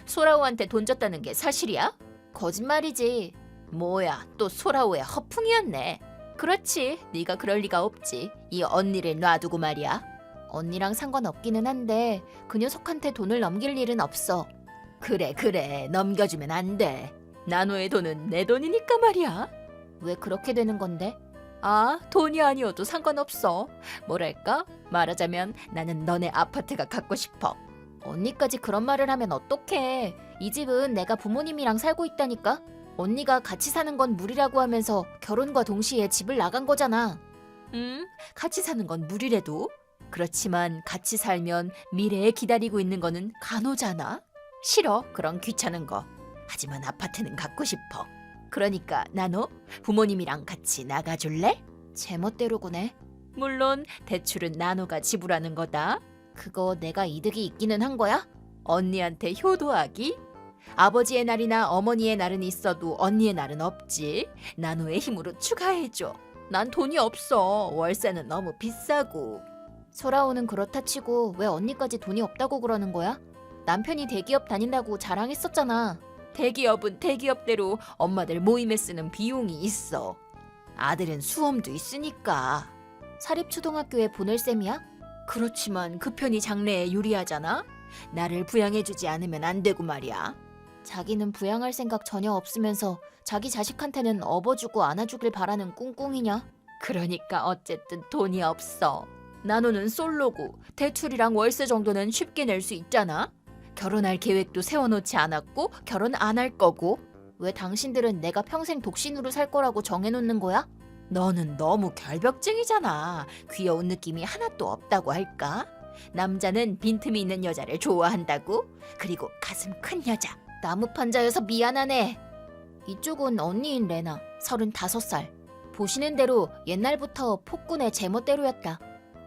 소라오한테 돈 줬다는 게 사실이야? 거짓말이지. 뭐야, 또 소라오의 허풍이었네. 그렇지, 네가 그럴 리가 없지. 이 언니를 놔두고 말이야. 언니랑 상관없기는 한데 그 녀석한테 돈을 넘길 일은 없어. 그래, 넘겨주면 안 돼. 나노의 돈은 내 돈이니까 말이야. 왜 그렇게 되는 건데? 아, 돈이 아니어도 상관없어. 뭐랄까? 말하자면 나는 너네 아파트가 갖고 싶어. 언니까지 그런 말을 하면 어떡해. 이 집은 내가 부모님이랑 살고 있다니까? 언니가 같이 사는 건 무리라고 하면서 결혼과 동시에 집을 나간 거잖아. 같이 사는 건 무리래도? 그렇지만 같이 살면 미래에 기다리고 있는 거는 간호잖아. 싫어, 그런 귀찮은 거. 하지만 아파트는 갖고 싶어. 그러니까 나노, 부모님이랑 같이 나가줄래? 제멋대로구네. 물론 대출은 나노가 지불하는 거다. 그거 내가 이득이 있기는 한 거야? 언니한테 효도하기? 아버지의 날이나 어머니의 날은 있어도 언니의 날은 없지. 나노의 힘으로 추가해줘. 난 돈이 없어. 월세는 너무 비싸고. 소라오는 그렇다 치고 왜 언니까지 돈이 없다고 그러는 거야? 남편이 대기업 다닌다고 자랑했었잖아. 대기업은 대기업대로 엄마들 모임에 쓰는 비용이 있어. 아들은 수험도 있으니까. 사립초등학교에 보낼 셈이야? 그렇지만 그 편이 장래에 유리하잖아. 나를 부양해주지 않으면 안 되고 말이야. 자기는 부양할 생각 전혀 없으면서 자기 자식한테는 업어주고 안아주길 바라는 꿍꿍이냐? 그러니까 어쨌든 돈이 없어. 나노는 솔로고 대출이랑 월세 정도는 쉽게 낼 수 있잖아. 결혼할 계획도 세워놓지 않았고 결혼 안 할 거고. 왜 당신들은 내가 평생 독신으로 살 거라고 정해놓는 거야? 너는 너무 결벽증이잖아. 귀여운 느낌이 하나도 없다고 할까? 남자는 빈틈이 있는 여자를 좋아한다고? 그리고 가슴 큰 여자. 나무판자여서 미안하네. 이쪽은 언니인 레나, 35살. 보시는 대로 옛날부터 폭군의 제멋대로였다.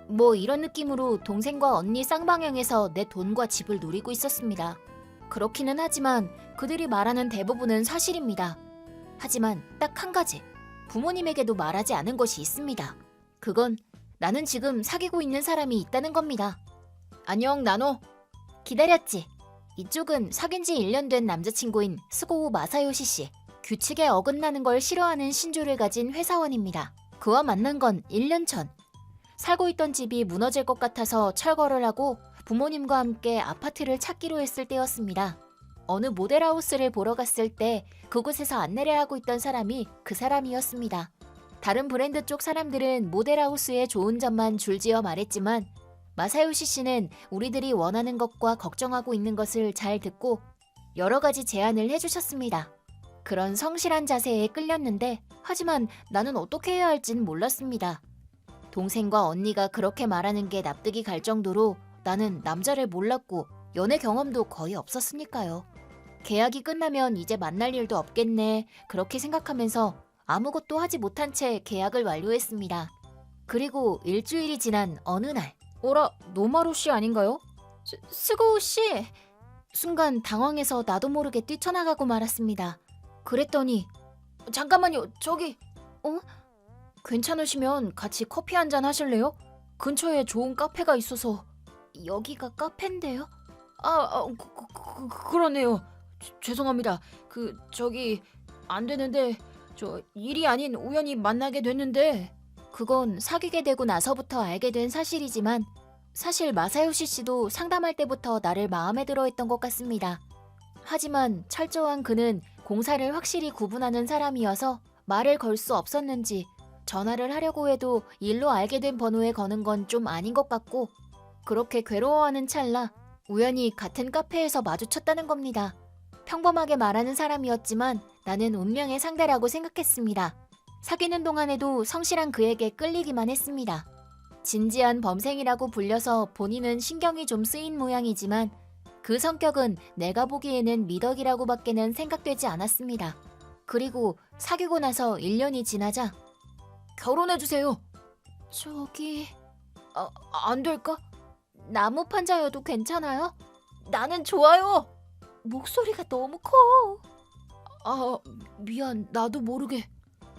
뭐 이런 느낌으로 동생과 언니 쌍방향에서 내 돈과 집을 누리고 있었습니다. 그렇기는 하지만 그들이 말하는 대부분은 사실입니다. 하지만 딱 한 가지, 부모님에게도 말하지 않은 것이 있습니다. 그건 나는 지금 사귀고 있는 사람이 있다는 겁니다. 안녕, 나노. 기다렸지? 이쪽은 사귄 지 1년 된 남자친구인 스고우 마사요시 씨. 규칙에 어긋나는 걸 싫어하는 신조를 가진 회사원입니다. 그와 만난 건 1년 전. 살고 있던 집이 무너질 것 같아서 철거를 하고 부모님과 함께 아파트를 찾기로 했을 때였습니다. 어느 모델하우스를 보러 갔을 때 그곳에서 안내를 하고 있던 사람이 그 사람이었습니다. 다른 브랜드 쪽 사람들은 모델하우스의 좋은 점만 줄지어 말했지만 마사요시 씨는 우리들이 원하는 것과 걱정하고 있는 것을 잘 듣고 여러 가지 제안을 해주셨습니다. 그런 성실한 자세에 끌렸는데 하지만 나는 어떻게 해야 할진 몰랐습니다. 동생과 언니가 그렇게 말하는 게 납득이 갈 정도로 나는 남자를 몰랐고 연애 경험도 거의 없었으니까요. 계약이 끝나면 이제 만날 일도 없겠네 그렇게 생각하면서 아무것도 하지 못한 채 계약을 완료했습니다. 그리고 일주일이 지난 어느 날 어라, 노마루 씨 아닌가요? 스고우 씨! 순간 당황해서 나도 모르게 뛰쳐나가고 말았습니다. 그랬더니 잠깐만요, 저기 괜찮으시면 같이 커피 한잔 하실래요? 근처에 좋은 카페가 있어서. 여기가 카페인데요? 그러네요. 죄송합니다. 저기 안 되는데 저 일이 아닌 우연히 만나게 됐는데. 그건 사귀게 되고 나서부터 알게 된 사실이지만 사실 마사요시 씨도 상담할 때부터 나를 마음에 들어 했던 것 같습니다. 하지만 철저한 그는 공사를 확실히 구분하는 사람이어서 말을 걸 수 없었는지 전화를 하려고 해도 일로 알게 된 번호에 거는 건 좀 아닌 것 같고 그렇게 괴로워하는 찰나 우연히 같은 카페에서 마주쳤다는 겁니다. 평범하게 말하는 사람이었지만 나는 운명의 상대라고 생각했습니다. 사귀는 동안에도 성실한 그에게 끌리기만 했습니다. 진지한 범생이라고 불려서 본인은 신경이 좀 쓰인 모양이지만 그 성격은 내가 보기에는 미덕이라고밖에는 생각되지 않았습니다. 그리고 사귀고 나서 1년이 지나자 결혼해주세요. 저기... 안 될까? 나무 판자여도 괜찮아요? 나는 좋아요. 목소리가 너무 커. 미안, 나도 모르게.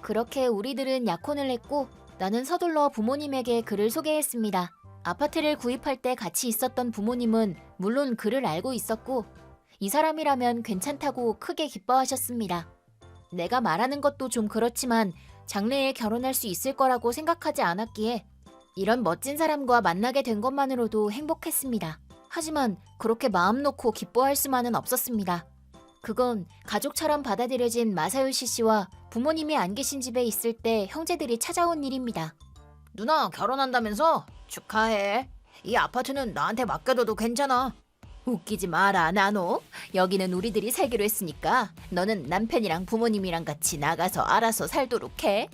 그렇게 우리들은 약혼을 했고 나는 서둘러 부모님에게 그를 소개했습니다. 아파트를 구입할 때 같이 있었던 부모님은 물론 그를 알고 있었고 이 사람이라면 괜찮다고 크게 기뻐하셨습니다. 내가 말하는 것도 좀 그렇지만 장래에 결혼할 수 있을 거라고 생각하지 않았기에 이런 멋진 사람과 만나게 된 것만으로도 행복했습니다. 하지만 그렇게 마음 놓고 기뻐할 수만은 없었습니다. 그건 가족처럼 받아들여진 마사요시 씨와 부모님이 안 계신 집에 있을 때 형제들이 찾아온 일입니다. 누나 결혼한다면서? 축하해. 이 아파트는 나한테 맡겨둬도 괜찮아. 웃기지 마라, 나노. 여기는 우리들이 살기로 했으니까 너는 남편이랑 부모님이랑 같이 나가서 알아서 살도록 해.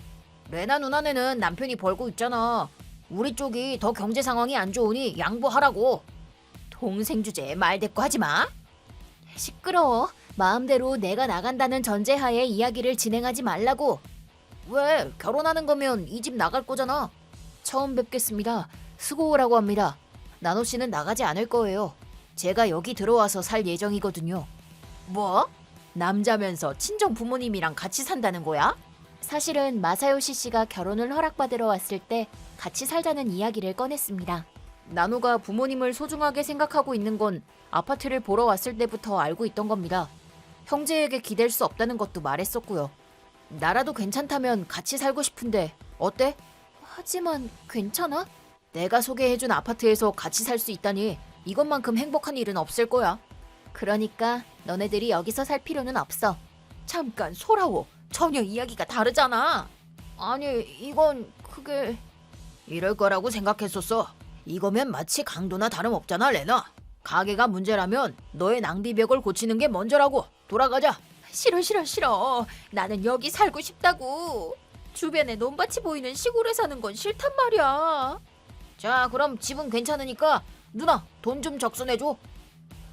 레나 누나네는 남편이 벌고 있잖아. 우리 쪽이 더 경제 상황이 안 좋으니 양보하라고. 동생 주제에 말대꾸 하지 마. 시끄러워. 마음대로 내가 나간다는 전제하에 이야기를 진행하지 말라고. 왜? 결혼하는 거면 이 집 나갈 거잖아. 처음 뵙겠습니다. 스고우라고 합니다. 나노 씨는 나가지 않을 거예요. 제가 여기 들어와서 살 예정이거든요. 뭐? 남자면서 친정 부모님이랑 같이 산다는 거야? 사실은 마사요시 씨가 결혼을 허락받으러 왔을 때 같이 살자는 이야기를 꺼냈습니다. 나노가 부모님을 소중하게 생각하고 있는 건 아파트를 보러 왔을 때부터 알고 있던 겁니다. 형제에게 기댈 수 없다는 것도 말했었고요. 나라도 괜찮다면 같이 살고 싶은데 어때? 하지만 괜찮아? 내가 소개해준 아파트에서 같이 살 수 있다니 이것만큼 행복한 일은 없을 거야. 그러니까 너네들이 여기서 살 필요는 없어. 잠깐 소라워. 전혀 이야기가 다르잖아. 아니 이건 그게... 이럴 거라고 생각했었어. 이거면 마치 강도나 다름없잖아, 레나. 가게가 문제라면 너의 낭비벽을 고치는 게 먼저라고. 돌아가자. 싫어. 나는 여기 살고 싶다고. 주변에 논밭이 보이는 시골에 사는 건 싫단 말이야. 자, 그럼 집은 괜찮으니까 누나 돈 좀 적선해줘.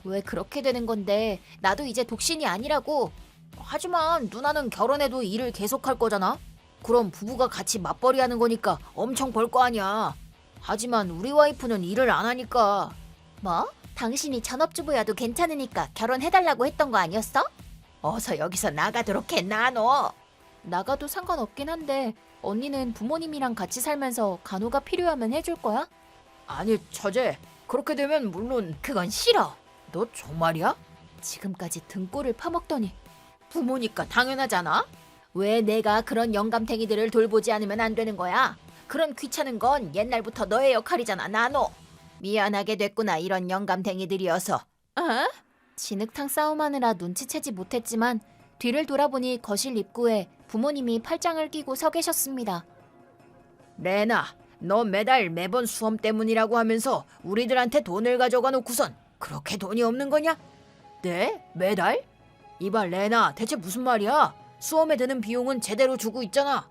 왜 그렇게 되는 건데? 나도 이제 독신이 아니라고. 하지만 누나는 결혼해도 일을 계속할 거잖아. 그럼 부부가 같이 맞벌이 하는 거니까 엄청 벌 거 아니야. 하지만 우리 와이프는 일을 안 하니까. 뭐? 당신이 전업주부여도 괜찮으니까 결혼해달라고 했던 거 아니었어? 어서 여기서 나가도록 해, 나너. 나가도 상관없긴 한데 언니는 부모님이랑 같이 살면서 간호가 필요하면 해줄 거야? 아니, 처제. 그렇게 되면 물론 그건 싫어. 너 정말이야? 지금까지 등골을 파먹더니 부모니까 당연하잖아. 왜 내가 그런 영감탱이들을 돌보지 않으면 안 되는 거야? 그런 귀찮은 건 옛날부터 너의 역할이잖아, 나노. 미안하게 됐구나, 이런 영감탱이들이어서. 진흙탕 싸움하느라 눈치채지 못했지만 뒤를 돌아보니 거실 입구에 부모님이 팔짱을 끼고 서 계셨습니다. 레나, 너 매번 수험 때문이라고 하면서 우리들한테 돈을 가져가 놓고선 그렇게 돈이 없는 거냐? 네? 매달? 이봐, 레나, 대체 무슨 말이야? 수험에 드는 비용은 제대로 주고 있잖아.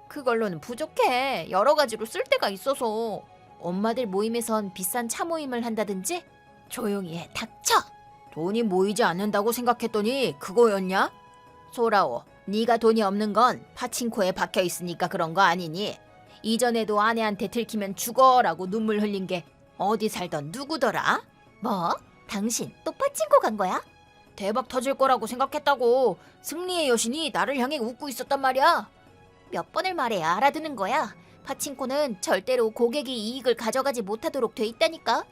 그걸로는 부족해. 여러 가지로 쓸 데가 있어서. 엄마들 모임에선 비싼 차 모임을 한다든지. 조용히 해, 닥쳐. 돈이 모이지 않는다고 생각했더니 그거였냐? 소라오, 네가 돈이 없는 건 파친코에 박혀 있으니까 그런 거 아니니? 이전에도 아내한테 들키면 죽어라고 눈물 흘린 게 어디 살던 누구더라? 뭐? 당신 또 파친코 간 거야? 대박 터질 거라고 생각했다고. 승리의 여신이 나를 향해 웃고 있었단 말이야. 몇 번을 말해야 알아듣는 거야. 파친코는 절대로 고객이 이익을 가져가지 못하도록 돼 있다니까.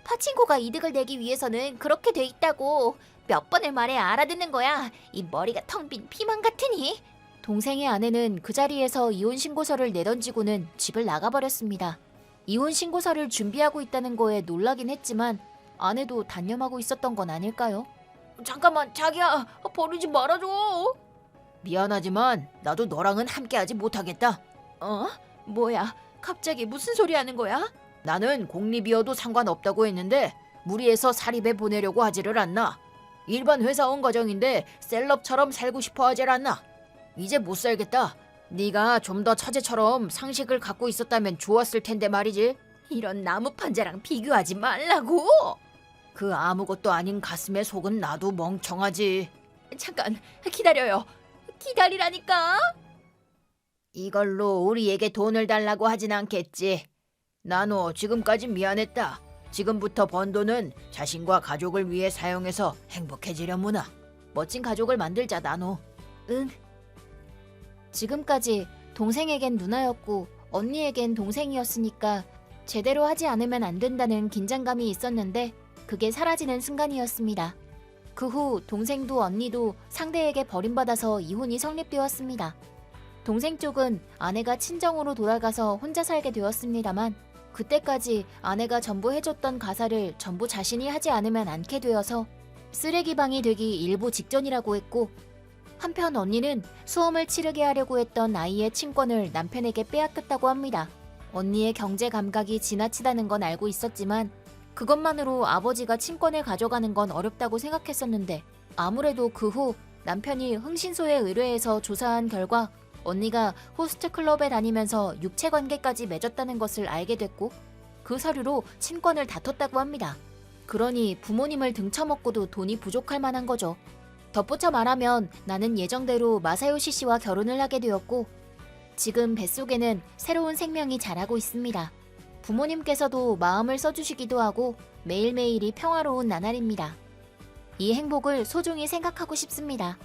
파친코가 이득을 내기 위해서는 그렇게 돼 있다고. 몇 번을 말해야 알아듣는 거야. 이 머리가 텅 빈 피망 같으니. 동생의 아내는 그 자리에서 이혼 신고서를 내던지고는 집을 나가버렸습니다. 이혼 신고서를 준비하고 있다는 거에 놀라긴 했지만 아내도 단념하고 있었던 건 아닐까요? 잠깐만, 자기야, 버리지 말아줘. 미안하지만 나도 너랑은 함께하지 못하겠다. 뭐야? 갑자기 무슨 소리 하는 거야? 나는 공립이어도 상관없다고 했는데 무리해서 사립에 보내려고 하지를 않나. 일반 회사원 가정인데 셀럽처럼 살고 싶어 하질 않나. 이제 못 살겠다. 네가 좀 더 처제처럼 상식을 갖고 있었다면 좋았을 텐데 말이지. 이런 나무 판자랑 비교하지 말라고. 그 아무것도 아닌 가슴에 속은 나도 멍청하지. 잠깐 기다려요. 기다리라니까. 이걸로 우리에게 돈을 달라고 하진 않겠지. 나노, 지금까지 미안했다. 지금부터 번 돈은 자신과 가족을 위해 사용해서 행복해지려무나. 멋진 가족을 만들자, 나노. 응. 지금까지 동생에겐 누나였고 언니에겐 동생이었으니까 제대로 하지 않으면 안 된다는 긴장감이 있었는데 그게 사라지는 순간이었습니다. 그 후 동생도 언니도 상대에게 버림받아서 이혼이 성립되었습니다. 동생 쪽은 아내가 친정으로 돌아가서 혼자 살게 되었습니다만 그때까지 아내가 전부 해줬던 가사를 전부 자신이 하지 않으면 않게 되어서 쓰레기방이 되기 일보 직전이라고 했고 한편 언니는 수험을 치르게 하려고 했던 아이의 친권을 남편에게 빼앗겼다고 합니다. 언니의 경제 감각이 지나치다는 건 알고 있었지만 그것만으로 아버지가 친권을 가져가는 건 어렵다고 생각했었는데 아무래도 그 후 남편이 흥신소에 의뢰해서 조사한 결과 언니가 호스트 클럽에 다니면서 육체 관계까지 맺었다는 것을 알게 됐고 그 서류로 친권을 다퉜다고 합니다. 그러니 부모님을 등쳐먹고도 돈이 부족할 만한 거죠. 덧붙여 말하면 나는 예정대로 마사요시 씨와 결혼을 하게 되었고 지금 뱃속에는 새로운 생명이 자라고 있습니다. 부모님께서도 마음을 써주시기도 하고 매일매일이 평화로운 나날입니다. 이 행복을 소중히 생각하고 싶습니다.